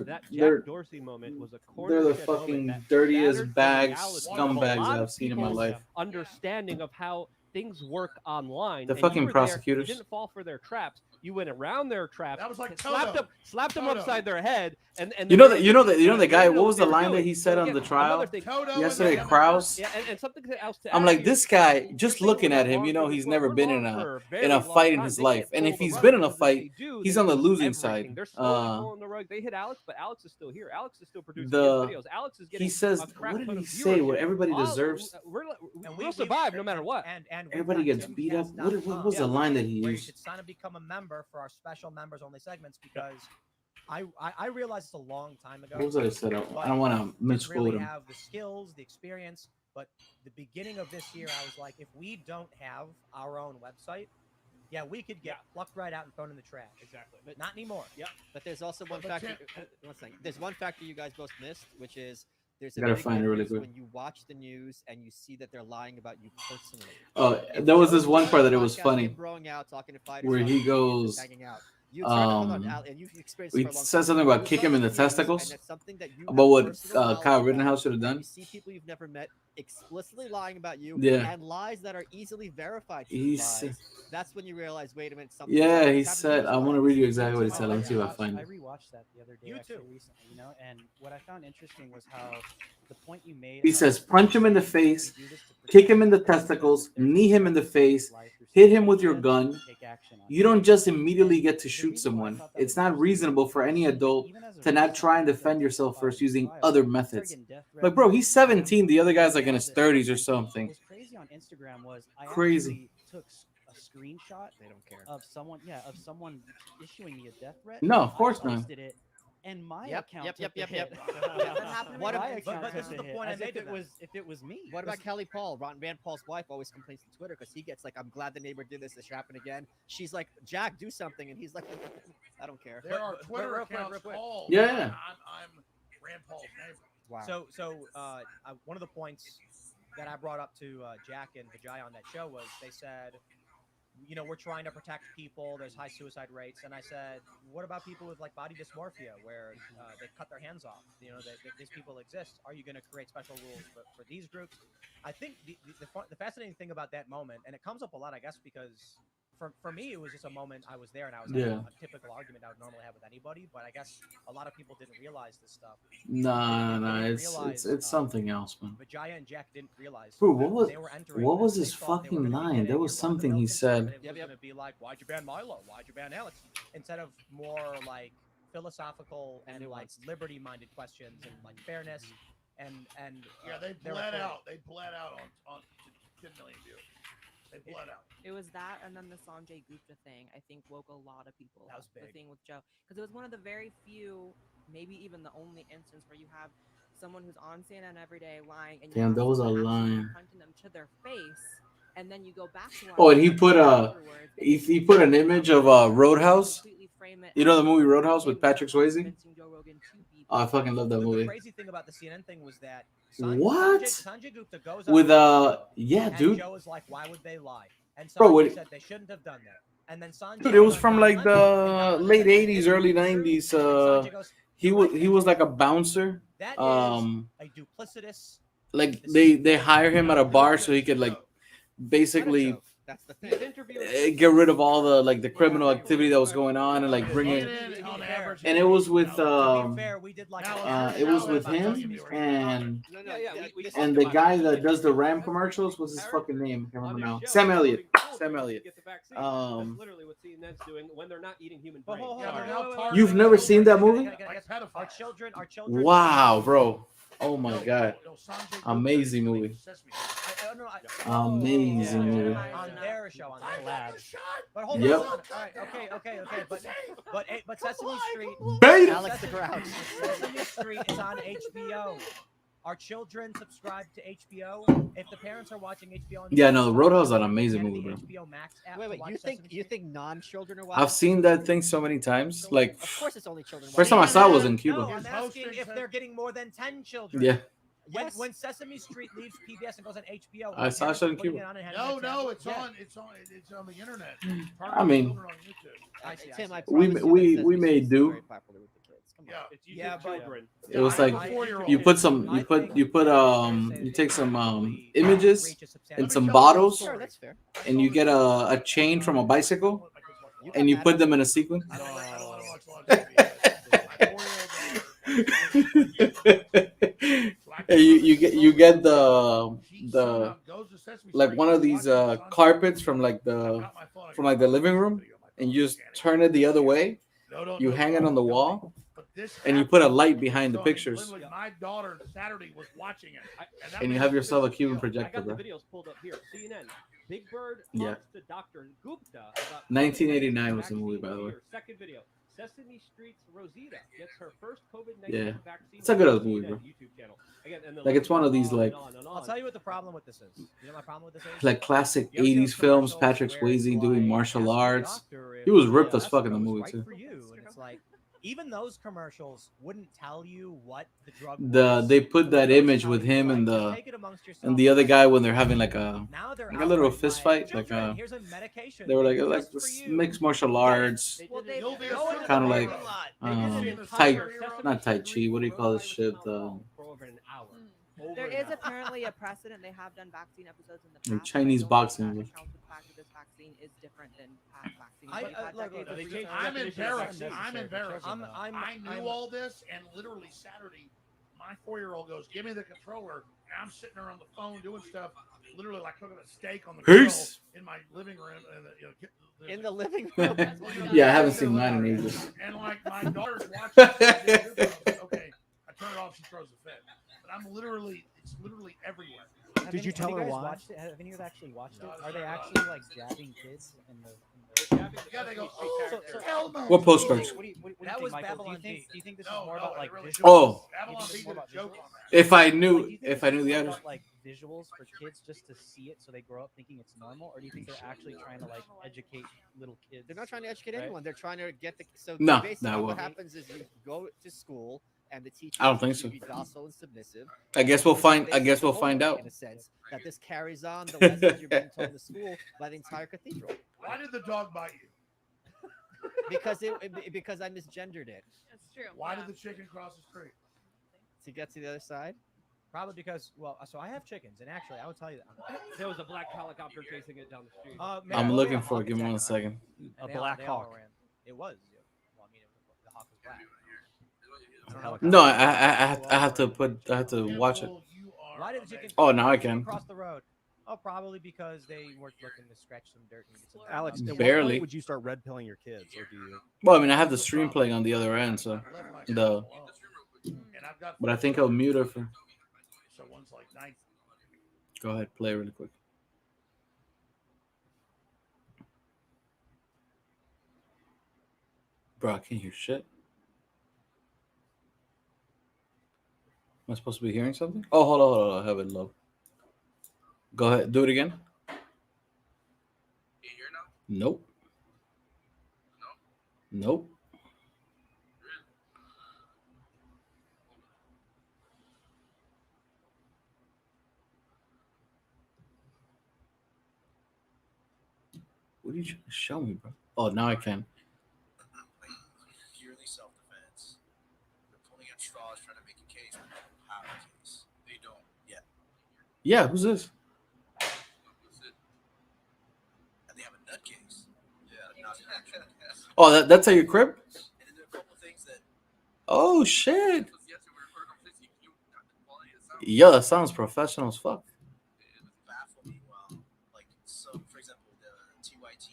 that Jack Dorsey moment was a they're the fucking dirtiest bags scumbags I've seen in my life. Understanding of how things work online. The and fucking you were prosecutors. There, you didn't fall for their traps. You went around their traps. That was like slapped them upside their head. And you know the guy. What was the line that he said on the trial yesterday? Kraus. Yeah, and something else. I'm like, this guy. Just looking at him, he's never been in a fight in his life. And if he's been in a fight, he's on the losing side. They're slowly pulling the rug. They hit Alex, but Alex is still here. Alex is still producing videos. Alex is getting. He says, what did he say? What everybody deserves. We'll survive no matter what. And everybody gets beat up. What was the line that he where used? you should sign up, become a member for our special members only segments, because I realized it's a long time ago. What was I said? I don't want to misquote really him. Have the skills, the experience, but the beginning of this year, I was like, if we don't have our own website, we could get plucked right out and thrown in the trash. Exactly, but not anymore. Yeah, but there's also one factor. One second. There's one factor you guys both missed, which is there's a gotta big find it really difference quick. when you watch the news and you see that they're lying about you personally. Oh, there was this one part that it was funny, Growing out, talking to fighters, where he goes, hanging out. he said something about kick him in the testicles, about what Kyle Rittenhouse should have done. You see people you've never met explicitly lying about you, Yeah. and lies that are easily verified. That's when you realize, wait a minute, something. Yeah, he said, I want to read you exactly what he said. Let's see if I find I it. rewatched that the other day, recently, and what I found interesting was how the point you made. He says, punch him in the face, kick him in the testicles, knee him in the face, hit him with your gun. You don't just immediately get to shoot someone. It's not reasonable for any adult to not try and defend yourself first using other methods. Like, bro, he's 17. The other guy's like in his 30s or something. What was crazy on Instagram was I Crazy. took a screenshot. They don't care. Of someone issuing me a death threat. No, of course not. Posted it, and my account. Yep. What My account but this is the point I made to them. if it was me. What about Kelly Paul? Rand Paul's wife always complains on Twitter because he gets like, I'm glad the neighbor did this. This should happen again. She's like, Jack, do something. And he's like, I don't care. There are Twitter accounts called. Yeah. I'm Rand Paul's neighbor. Wow. So one of the points that I brought up to Jack and Vijay on that show was they said, we're trying to protect people. There's high suicide rates. And I said, what about people with like body dysmorphia where they cut their hands off? These people exist. Are you going to create special rules for these groups? I think the fascinating thing about that moment, and it comes up a lot, I guess, because for me, it was just a moment I was there and I was having a typical argument I would normally have with anybody. But I guess a lot of people didn't realize this stuff. No, it's something else, man. Vijaya and Jack didn't realize. Bro, what was his fucking line? There was something he said. It was going to be like, why'd you ban Milo? Why'd you ban Alex? Instead of more like philosophical and like liberty-minded questions and like fairness and they bled out. They bled out on 10 million views. They bled out. It was that, and then the Sanjay Gupta thing, I think, woke a lot of people up. The thing with Joe, because it was one of the very few, maybe even the only instance where you have someone who's on CNN every day lying, and damn, that was a line. Confronting them to their face, and then you go back to. Oh, and he put an image of Roadhouse. You know the movie Roadhouse with Patrick Swayze? Oh, I fucking love that movie. The crazy thing about the CNN thing was that Sanjay Gupta goes with and dude. Joe was like, why would they lie? And Bro, said they shouldn't have done that. And then Sanjay, dude, it was from like the late 80s, early 90s. He was like a bouncer. That is a duplicitous. Like they hire him at a bar so he could like basically That's the thing. Get rid of all the like the criminal activity that was going on and like bring it. And it was with it was with him and the guy that does the Ram commercials. What's his fucking name? I can't remember now. Sam Elliott. Sam Elliott. That's literally what CNN's doing when they're not eating human brains. You've never seen that movie? Our children. Wow, bro. Oh my god. Amazing movie. Amazing movie. On their show, on their lab. But hold Yep. on. All right, okay. But Sesame Street. Bait. Alex the Grouch. Sesame Street is on HBO. Are children subscribed to HBO? If the parents are watching HBO, yeah, no, Roadhouse is an amazing movie, bro. HBO Max app Wait, you think non-children are watching? I've seen that thing so many times. Like, of course, it's only children. First time I saw it was in Cuba. No, I'm asking if they're getting more than 10 children. Yeah. When Sesame Street leaves PBS and goes on HBO, I saw it in Cuba. No, it's on the internet. I mean, Tim, we made do. Yeah, but it was like you take some images and some bottles, Sure, that's fair. and you get a chain from a bicycle, and you put them in a sequence. you get the like one of these carpets from the living room, and you just turn it the other way. You hang it on the wall, and you put a light behind the pictures. My daughter Saturday was watching it, and you have yourself a Cuban I projector, got the bro. videos pulled up here. CNN. Big Bird Yeah. talks to Dr. Gupta about 1989 was the movie, by the way. Second video. Sesame Street's Rosita gets her first COVID-19 Yeah. vaccine. It's a good ass movie, bro. YouTube channel. Again, and the Like, it's one of these, like, I'll tell you what the problem with this is. You know my problem with this is? Like classic 80s films, Patrick Swayze doing martial arts. He was ripped as fuck in the movie too. For you, and it's like, even those commercials wouldn't tell you what the drug They put that image with him and the other guy when they're having like a little fist fight, like they were like this mixed martial arts, kind of like not tai chi. What do you call this shit? There is apparently a precedent. They have done vaccine episodes in the past. Like Chinese boxing. The fact that this vaccine is different than past vaccines. I'm embarrassed. I knew all this, and literally Saturday, my 4-year-old goes, "Give me the controller," and I'm sitting there on the phone doing stuff, literally like cooking a steak on the grill in my living room. In the living room. Yeah, I haven't seen mine in ages. And like my daughter's watching. Okay, I turn it off. She throws a fit. But it's literally everywhere. Did you tell her why? Have any of you actually watched it? Are they actually like jabbing kids in the Yeah, they go. Hell no. What postcards? What do you think, Michael? Do you think this is more about like visuals? Oh, If I knew the answer, answer. like visuals for kids just to see it so they grow up thinking it's normal, or do you think they're actually trying to like educate little kids? They're not trying to educate anyone. They're trying to get the No, what happens is you go to school and the teacher I don't think so. be docile and submissive. I guess we'll find out. In a sense that this carries on the lessons you're being told in the school by the entire cathedral. Why did the dog bite you? Because I misgendered it. That's true. Why did the chicken cross the street? To get to the other side? Probably because, so I have chickens, and actually, I will tell you that. There was a black helicopter chasing it down the street. I'm looking for it. Give me 1 second. A Black Hawk. It was. Well, I mean, the hawk was black. No, I have to watch it. Why did the chicken? Oh, now I can. Cross the road. Oh, probably because they weren't looking to scratch some dirt. And get some Alex, at what Barely. point would you start red pilling your kids, or do you? Well, I mean, I have the stream playing on the other end, so but I think I'll mute her for. So one's like 9. Go ahead, play really quick. Bro, I can't hear shit. Am I supposed to be hearing something? Oh, hold on. I have it low. Go ahead, do it again. Can you hear now? Nope. Nope. What are you trying to show me, bro? Oh, now I can. Purely self-defense. They're pulling at straws trying to make a case, but they don't have a case. They don't yet. Yeah, who's this? And they have a nut case. Yeah, not an actual case. Oh, that's at your crib? And then there are a couple things that. Oh shit! Because yesterday we recorded a conversation. You got the quality of sound. Yo, that sounds professional as fuck. It was baffling me. Like, so for example, the TYT.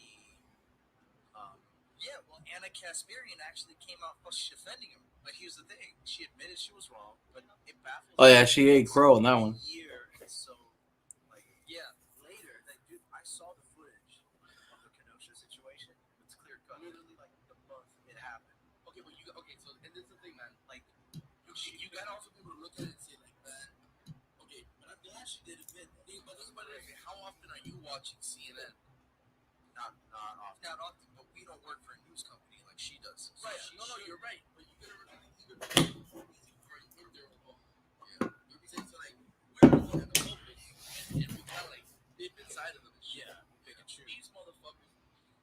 Yeah, well, Anna Kasparian actually came out defending him. But here's the thing: she admitted she was wrong, but it baffles. Oh yeah, she ate crow on that one. So, like, yeah, later, like, dude, I saw the footage of the Kenosha situation. It's clear cut. Literally, like, the month it happened. Okay, so and this is the thing, man. Like, you gotta also be able to look at it and say, like, man, watching CNN. Not often, but we don't work for a news company like she does. So right. No, you're right. But you gotta remember even for in their role. Yeah. You know what I'm saying? So like we're the one in the focus, and we kind of like dip inside of them. And shit. Yeah. These motherfuckers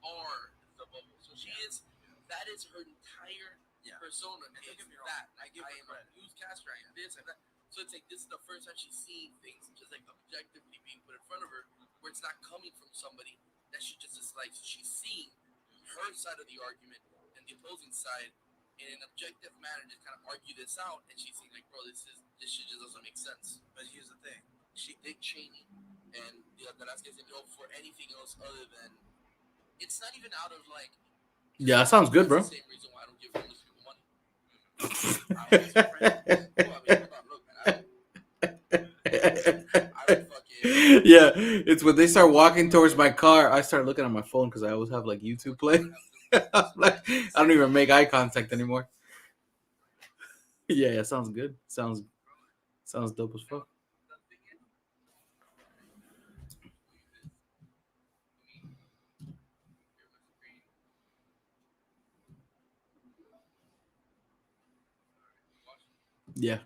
are the bubble. So she is. That is her entire persona. And it's that. Like, I am a newscaster. I am this. I'm that. So it's like this is the first time she's seeing things just like objectively being put in front of her, where it's not coming from somebody that she just dislikes. She's seeing her side of the argument and the opposing side in an objective manner, just kind of argue this out, and she's seeing like, bro, this shit just doesn't make sense. But here's the thing: she Dick Cheney, and the last guy didn't go for anything else other than it's not even out of like. Yeah, that sounds good, bro. That's the same reason why I don't give homeless people money. Yeah, it's when they start walking towards my car, I start looking at my phone because I always have like YouTube play. Like, I don't even make eye contact anymore. Yeah, sounds good. Sounds dope as fuck. Yeah.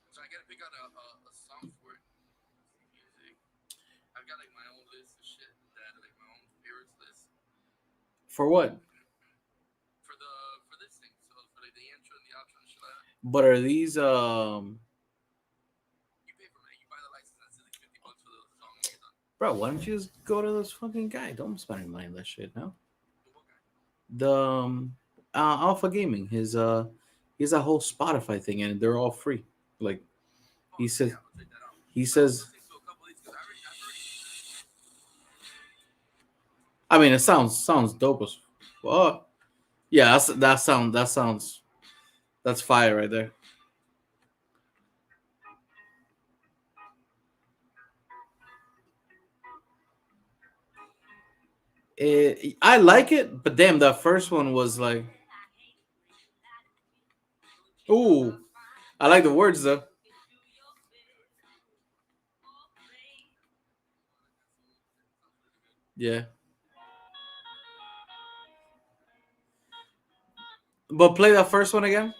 So I gotta pick out a song for it. Music. I've got like my own list of shit that like my own favorites list. For what? For this thing. So for like the intro and the outro and shit like that. But are these You pay for it. You buy the license. That's like $50 for the song and you're done. Bro, why don't you just go to this fucking guy? Don't spend any money on that shit now. The Alpha Gaming, he has a whole Spotify thing and they're all free. Like he says I mean it sounds dope as fuck. Yeah, that's fire right there. I like it, but damn, that first one was like, ooh, I like the words though. Yeah. But play that first one again.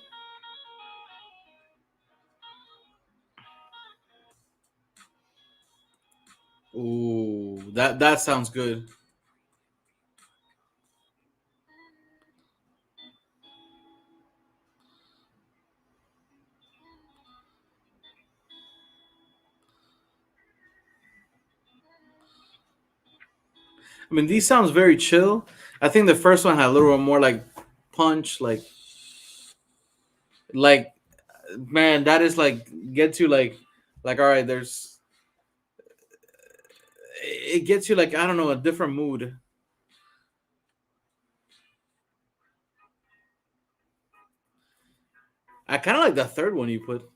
Ooh, that sounds good. I mean, these sounds very chill. I think the first one had a little more like punch, like man, that is like gets you like all right, it gets you like I don't know, a different mood. I kind of like the third one you put.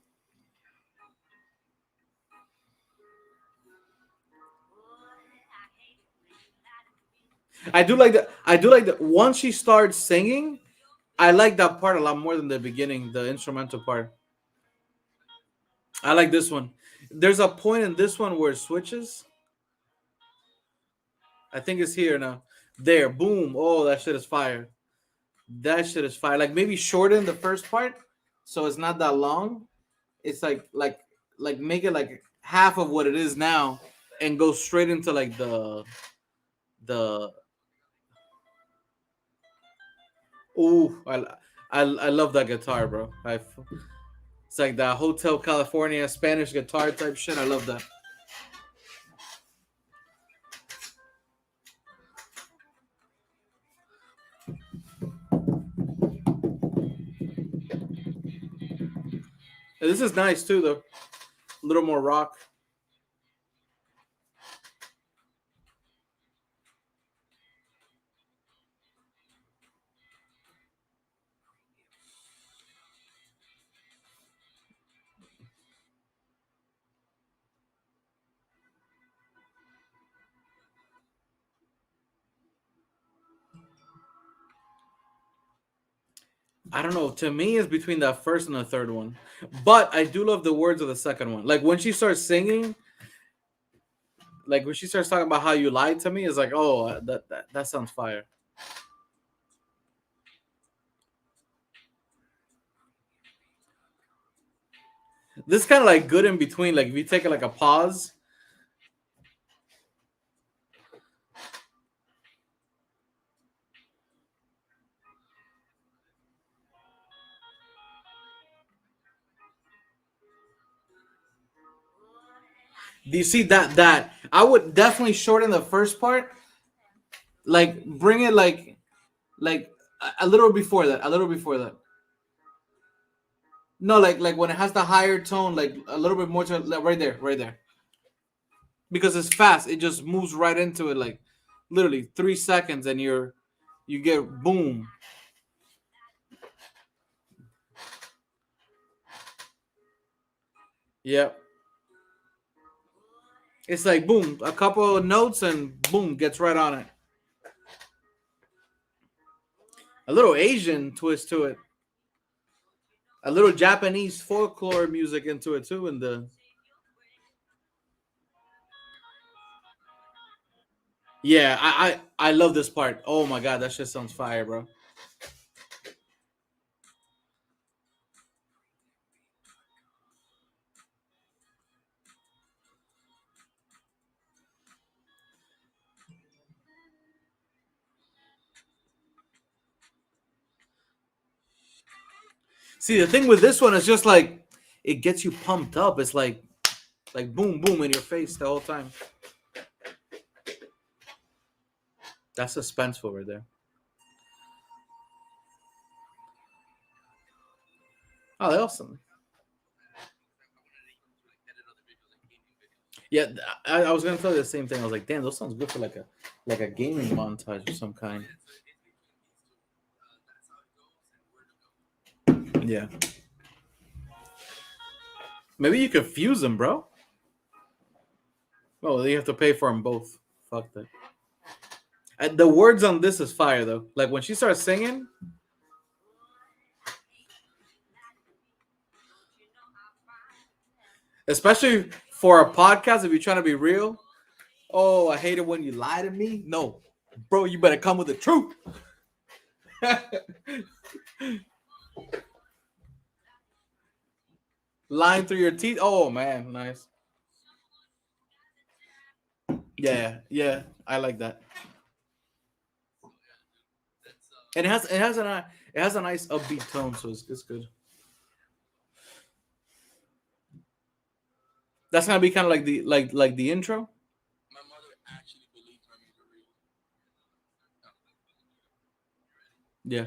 I do like that once she starts singing, I like that part a lot more than the beginning, the instrumental part. I like this one. There's a point in this one where it switches. I think it's here now. There, boom. Oh, that shit is fire. That shit is fire. Like maybe shorten the first part so it's not that long. It's like make it like half of what it is now and go straight into like the ooh, I love that guitar, bro. It's like that Hotel California Spanish guitar type shit. I love that. And this is nice too, though. A little more rock. I don't know. To me, it's between the first and the third one. But I do love the words of the second one. Like when she starts singing, like when she starts talking about how you lied to me, it's like, oh, that sounds fire. This is kind of like good in between. Like if you take like a pause. Do you see that I would definitely shorten the first part, like bring it like a little before that, No, like when it has the higher tone, like a little bit more to like, right there. Because it's fast, it just moves right into it, like literally 3 seconds, and you get boom. Yep. It's like boom, a couple of notes and boom, gets right on it. A little Asian twist to it. A little Japanese folklore music into it too, and yeah, I love this part. Oh my god, that shit sounds fire, bro. See, the thing with this one is just like it gets you pumped up. It's like boom, boom in your face the whole time. That's suspenseful right there. Oh, that's awesome. Yeah, I was gonna tell you the same thing. I was like, damn, those sounds good for like a gaming montage of some kind. Yeah. Maybe you could fuse them, bro. Oh, you have to pay for them both. Fuck that. And the words on this is fire though. Like when she starts singing. Especially for a podcast, if you're trying to be real. Oh, I hate it when you lie to me. No, bro, you better come with the truth. Lying through your teeth. Oh man, nice. Yeah, I like that. And it has a nice upbeat tone, so it's good. That's gonna be kind of like the intro. My mother actually believed her music real. Yeah,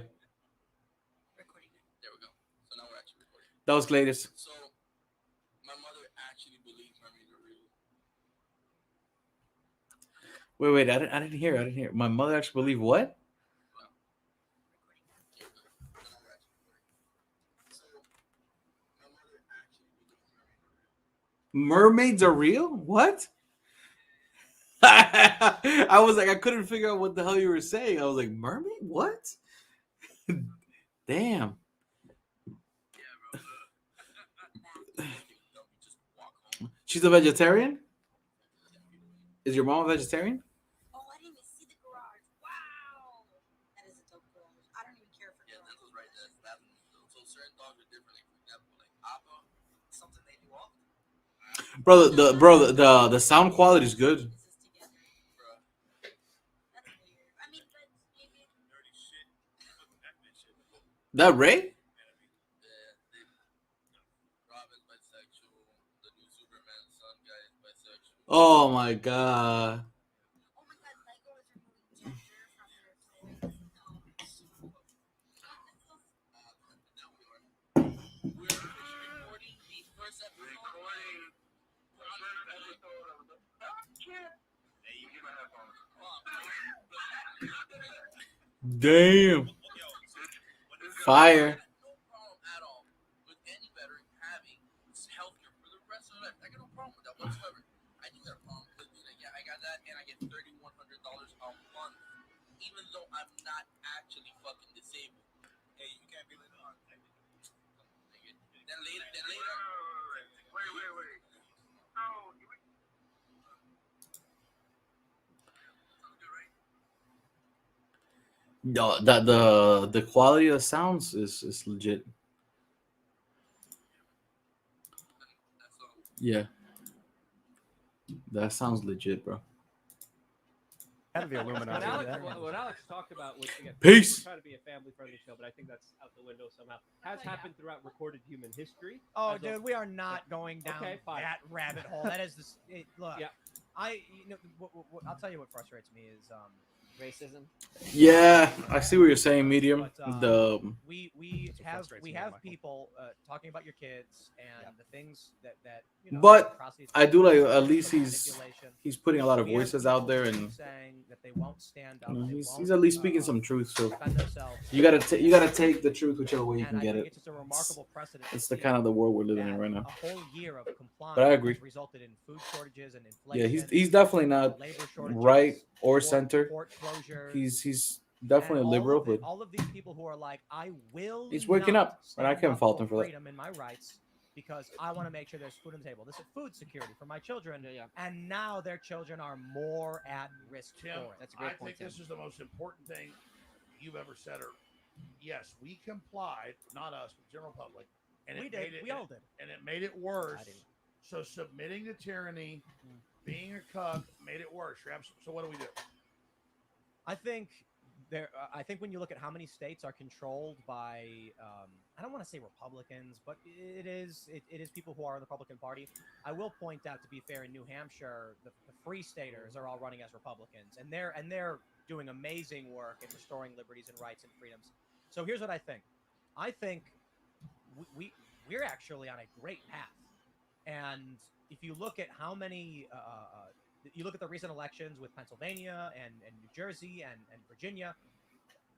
Recording. There we go. So now we're actually recording. that was latest. So my mother actually believed her music real. Wait, I didn't hear. My mother actually believed what? Mermaids are real? What? I was like, I couldn't figure out what the hell you were saying. I was like, mermaid? What? Damn. She's a vegetarian? Is your mom a vegetarian? Oh, I didn't even see the garage. Wow. That is a dope garage. I don't even care for Yeah, that was right. So certain dogs are different. Like, for example, like Appa, something they do often. Bro, the sound quality is good. That Ray? Oh my god. Damn. Fire. Even though I'm not actually fucking disabled. Hey, you can't be like, oh, No, that the quality of the sounds is legit. Yeah, that sounds legit, bro. Out of the Illuminati. What Alex talked about was again, Peace. we're trying to be a family-friendly show, but I think that's out the window somehow. Has happened throughout recorded human history. Oh, dude, we are not going down that rabbit hole. That is look. Yeah. I'll tell you what frustrates me is racism. Yeah, I see what you're saying, medium. But, we have people talking about your kids and the things that But I do like at least he's putting a lot of voices out there, and saying that they won't stand up. He's at least speaking some truth. So you gotta take the truth whichever way you can get it. It's just a remarkable precedent. It's the kind of the world we're living in right now. A whole year of compliance But I agree. has resulted in food shortages and inflation. Yeah, he's definitely not right or center. He's definitely a liberal, but all of these people who are like, I will. he's waking not up, and I can't fault him for that. freedom and my rights because I want to make sure there's food on the table. This is food security for my children, and now their children are more at risk for it. That's a great point. I think this is the most important thing you've ever said. Or yes, we complied, not us, but the general public, and we all did, and it made it worse. So submitting to tyranny, being a cuck, made it worse. So what do we do? I think when you look at how many states are controlled by, I don't want to say Republicans, but it is people who are in the Republican Party. I will point out, to be fair, in New Hampshire, the Free Staters are all running as Republicans, and they're doing amazing work in restoring liberties and rights and freedoms. So here's what I think. I think we're actually on a great path, and if you look at how many. You look at the recent elections with Pennsylvania and New Jersey and Virginia,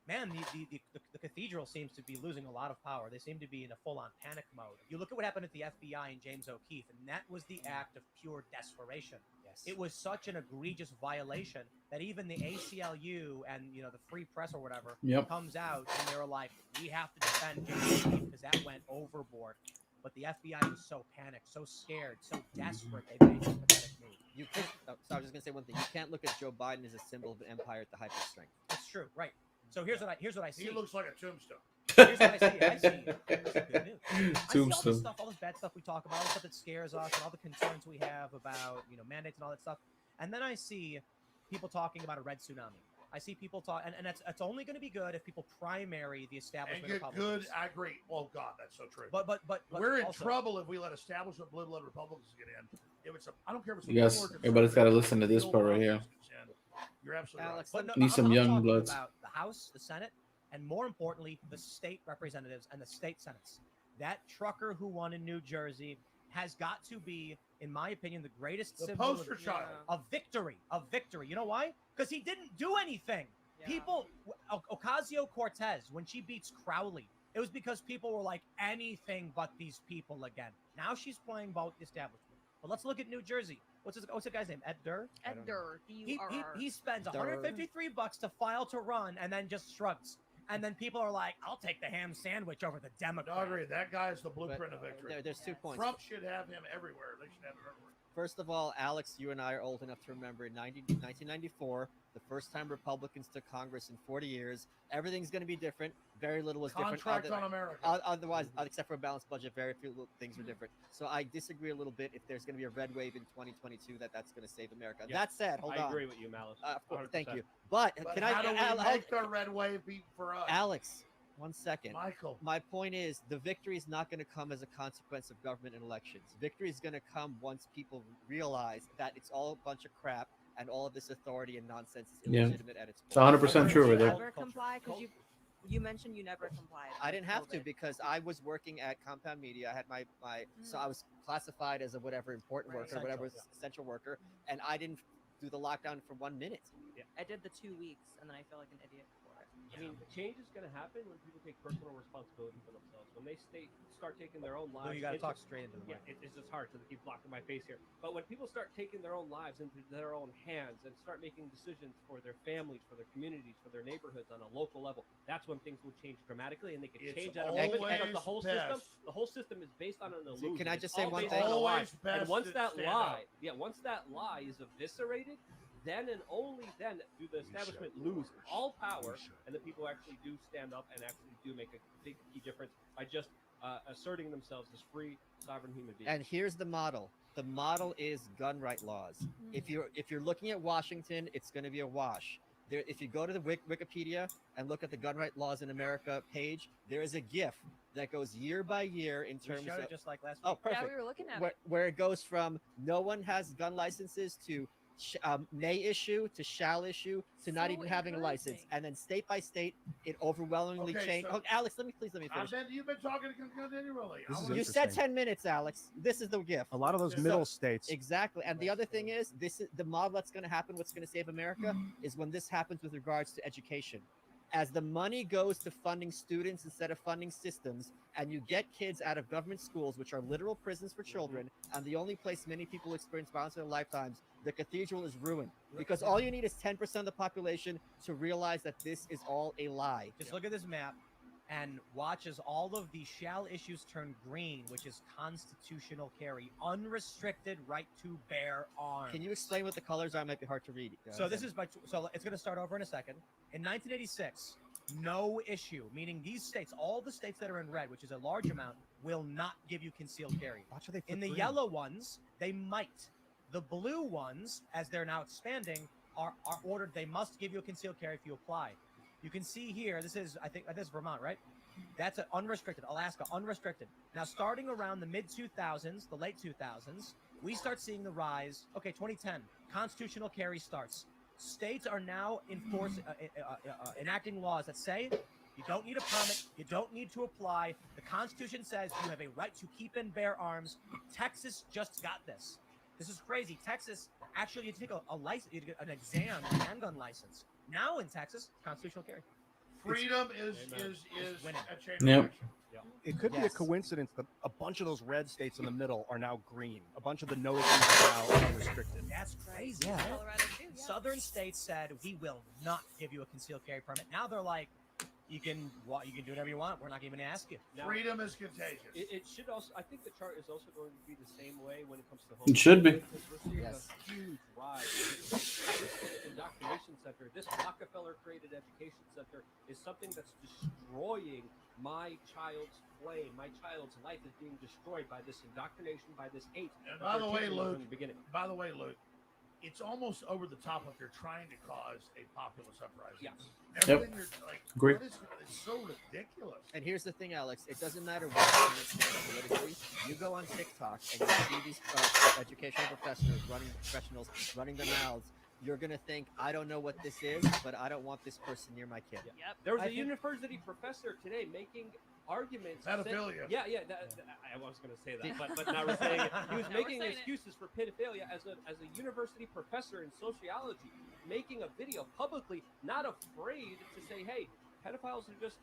man, the cathedral seems to be losing a lot of power. They seem to be in a full-on panic mode. You look at what happened at the FBI and James O'Keefe, and that was the act of pure desperation. Yes. It was such an egregious violation that even the ACLU and the Free Press or whatever comes out and they're like, we have to defend James O'Keefe because that went overboard. But the FBI was so panicked, so scared, so desperate, they made this pathetic move. So I was just gonna say one thing. You can't look at Joe Biden as a symbol of empire at the height of strength. That's true, right? So here's what I see. He looks like a tombstone. Here's what I see. Good news. I see all this bad stuff we talk about, all the stuff that scares us, and all the concerns we have about mandates and all that stuff. And then I see people talking about a red tsunami. I see people talk, and it's only going to be good if people primary the establishment. And get good. I agree. Oh God, that's so true. But we're in trouble if we let establishment blood Republicans get in. If it's I don't care if it's you guys, everybody's got to listen to this part right here. You're absolutely Alex, right. But need some young bloods. About the House, the Senate, and more importantly, the state representatives and the state senates. That trucker who won in New Jersey has got to be, in my opinion, the greatest symbol of victory. Of victory. You know why? Because he didn't do anything. Yeah. People, Ocasio-Cortez, when she beats Crowley, it was because people were like, anything but these people again. Now she's playing about the establishment. But let's look at New Jersey. What's the guy's name? Ed Durr? Ed Durr. He spends $153 to file to run and then just shrugs. And then people are like, I'll take the ham sandwich over the Democrat. I agree. That guy is the blueprint of victory. There's 2 points. Trump should have him everywhere. They should have him everywhere. First of all, Alex, you and I are old enough to remember in 1994, the first time Republicans took Congress in 40 years. Everything's going to be different. Very little was different. Contract on America. Otherwise, except for a balanced budget, very few things are different. So I disagree a little bit if there's going to be a red wave in 2022 that's going to save America. Yeah. That said, hold on. I agree with you, Malice. Of course, thank you. But can how do we make the red wave be for us? Alex, 1 second. Michael. My point is the victory is not going to come as a consequence of government and elections. Victory is going to come once people realize that it's all a bunch of crap and all of this authority and nonsense is illegitimate at its core. It's 100% true with that. Never comply because you mentioned you never complied. I didn't have to because I was working at Compound Media. I had my so I was classified as a whatever important worker, whatever essential worker, and I didn't do the lockdown for 1 minute. I did the 2 weeks, and then I feel like an idiot for it. I mean, change is going to happen when people take personal responsibility for themselves. When they start taking their own lives. Lou, you got to talk straight into the mic. Yeah, it's just hard to keep blocking my face here. But when people start taking their own lives into their own hands and start making decisions for their families, for their communities, for their neighborhoods on a local level, that's when things will change dramatically, and they can change at a moment because the whole system is based on an illusion. Can I just say one thing? And once that lie is eviscerated, then and only then do the establishment lose all power, and the people actually do stand up and actually do make a big key difference by just asserting themselves as free, sovereign human beings. And here's the model. The model is gun right laws. If you're looking at Washington, it's going to be a wash. There, if you go to the Wikipedia and look at the gun right laws in America page, there is a GIF that goes year by year in terms of just like last week. Oh, perfect. Yeah, we were looking at it. Where it goes from no one has gun licenses to may issue to shall issue to not even having a license, and then state by state it overwhelmingly changed. So, oh, Alex, let me finish. You've been talking continually. You said 10 minutes, Alex. This is the gift. A lot of those middle states. Exactly. And the other thing is, this is the model that's going to happen. What's going to save America is when this happens with regards to education. As the money goes to funding students instead of funding systems, and you get kids out of government schools, which are literal prisons for children, and the only place many people experience violence in their lifetimes, the cathedral is ruined. Because all you need is 10% of the population to realize that this is all a lie. Just look at this map and watch as all of the shall issues turn green, which is constitutional carry, unrestricted right to bear arms. Can you explain what the colors are? It might be hard to read. So this is so it's going to start over in a second. In 1986, no issue, meaning these states, all the states that are in red, which is a large amount, will not give you concealed carry. In the yellow ones, they might. The blue ones, as they're now expanding, are ordered. They must give you a concealed carry if you apply. You can see here, this is, I think, this is Vermont, right? That's an unrestricted, Alaska, unrestricted. Now, starting around the mid-2000s, the late 2000s, we start seeing the rise. Okay, 2010, constitutional carry starts. States are now enacting laws that say you don't need a permit, you don't need to apply. The Constitution says you have a right to keep and bear arms. Texas just got this. This is crazy. Texas, actually, you take a license, you get an exam, a handgun license. Now in Texas, constitutional carry. Freedom is winning. a chain reaction. It could be a coincidence that a bunch of those red states in the middle are now green. A bunch of the no issues are now unrestricted. That's crazy. Yeah. Colorado too, yeah. Southern states said we will not give you a concealed carry permit. Now they're like, you can do whatever you want. We're not even going to ask you. Now, freedom is contagious. It should also. I think the chart is also going to be the same way when it comes to home. It should be. Because we're seeing a huge rise. This indoctrination center, this Rockefeller-created education center, is something that's destroying my child's flame. My child's life is being destroyed by this indoctrination, by this hate. And by the way, Luke. From the beginning. By the way, Luke. It's almost over the top if they're trying to cause a populist uprising. Yeah. Everything like, Great. It's so ridiculous. And here's the thing, Alex. It doesn't matter what you understand politically. You go on TikTok and you see these educational professionals running their mouths. You're going to think, I don't know what this is, but I don't want this person near my kid. Yeah. Yep. There was a university professor today making arguments. Pedophilia. I was going to say that, but now we're saying it. He was making excuses for pedophilia as a university professor in sociology, making a video publicly, not afraid to say, hey, pedophiles are just,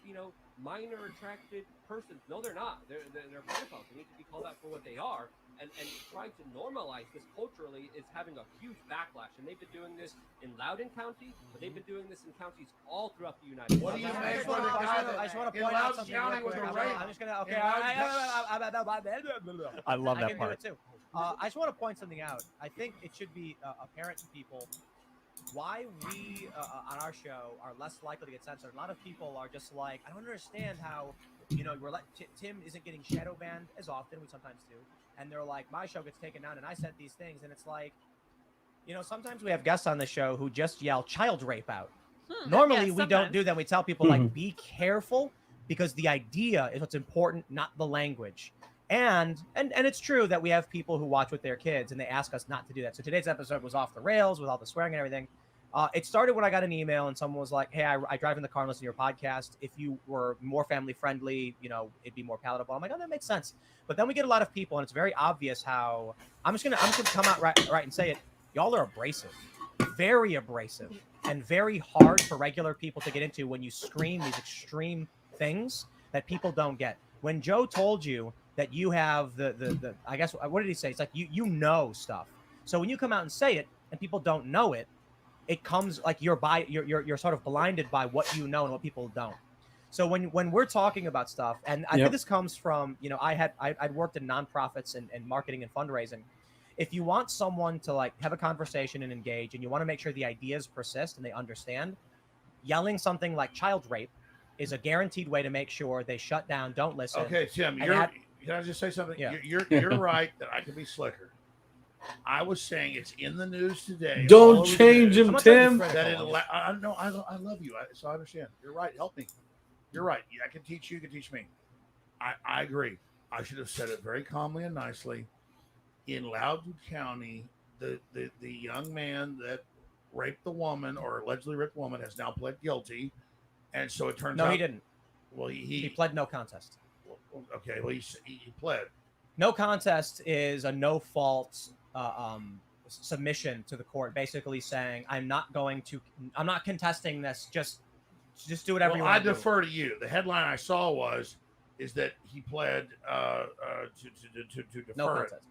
minor attracted persons. No, they're not. They're pedophiles. They need to be called out for what they are. And trying to normalize this culturally is having a huge backlash. And they've been doing this in Loudoun County, but they've been doing this in counties all throughout the United States. What do you make of the guy that I just want to point out something real quick. I'm just going to, okay. I love that I can part. do it too. I just want to point something out. I think it should be apparent to people why we on our show are less likely to get censored. A lot of people are just like, I don't understand how, Tim isn't getting shadow banned as often. We sometimes do. And they're like, my show gets taken down and I said these things. And it's like, sometimes we have guests on the show who just yell child rape out. Normally we don't do that. We tell people like, be careful because the idea is what's important, not the language. And it's true that we have people who watch with their kids and they ask us not to do that. So today's episode was off the rails with all the swearing and everything. It started when I got an email and someone was like, hey, I drive in the car and listen to your podcast. If you were more family friendly, it'd be more palatable. I'm like, oh, that makes sense. But then we get a lot of people and it's very obvious how I'm just gonna come out right and say it. Y'all are abrasive, very abrasive. and very hard for regular people to get into when you scream these extreme things that people don't get. When Joe told you that you have the I guess, what did he say? It's like you know stuff. So when you come out and say it and people don't know it, it comes like you're sort of blinded by what you know and what people don't. So when we're talking about stuff, and I think this comes from, you know, I'd worked in nonprofits and marketing and fundraising. If you want someone to like have a conversation and engage, and you want to make sure the ideas persist and they understand, yelling something like child rape is a guaranteed way to make sure they shut down, don't listen. Okay, Tim, can I just say something? Yeah. You're right that I could be slicker. I was saying it's in the news today. Don't change him, Tim. I love you, so I understand. You're right. Help me. You're right. Yeah, I can teach you. You can teach me. I agree. I should have said it very calmly and nicely. In Loudoun County, the young man that raped the woman or allegedly raped the woman has now pled guilty, and so it turns out. No, he didn't. Well, he pled no contest. Okay, well, he pled. No contest is a no fault submission to the court, basically saying I'm not contesting this. Just do whatever you want. I defer to you. The headline I saw is that he pled to defer no contest. It.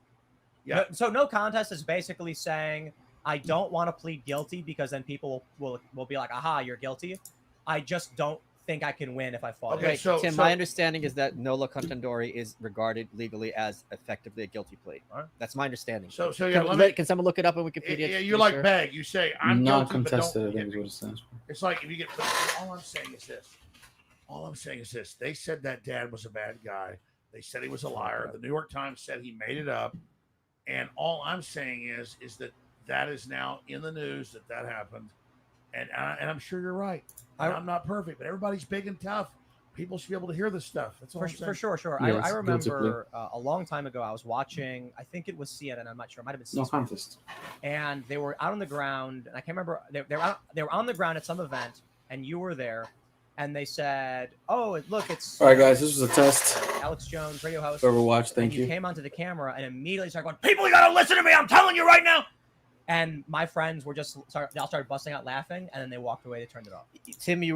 Yeah. So no contest is basically saying I don't want to plead guilty because then people will be like, aha, you're guilty. I just don't think I can win if I fall. Okay, so Tim, my understanding is that nolo contendere is regarded legally as effectively a guilty plea. Right. That's my understanding. So yeah, can someone look it up on Wikipedia? Yeah, you're like Beg. You say I'm not guilty, contested. But I think is what it stands for. It's like if you get. All I'm saying is this. They said that dad was a bad guy. They said he was a liar. The New York Times said he made it up. And all I'm saying is that is now in the news that happened. And I'm sure you're right. I'm not perfect, but everybody's big and tough. People should be able to hear this stuff. That's all I'm saying. For sure. Yes, I remember a long time ago, I was watching, I think it was CNN. I'm not sure. It might have been CNN. No contest. And they were out on the ground. And I can't remember. They were on the ground at some event, and you were there. And they said, "Oh, look, it's." All right, guys. This was a test. Alex Jones, radio host. Whoever watched, thank you. You came onto the camera and immediately started going, "People, you gotta listen to me! I'm telling you right now." And my friends were they all started busting out laughing, and then they walked away. They turned it off. Tim, you were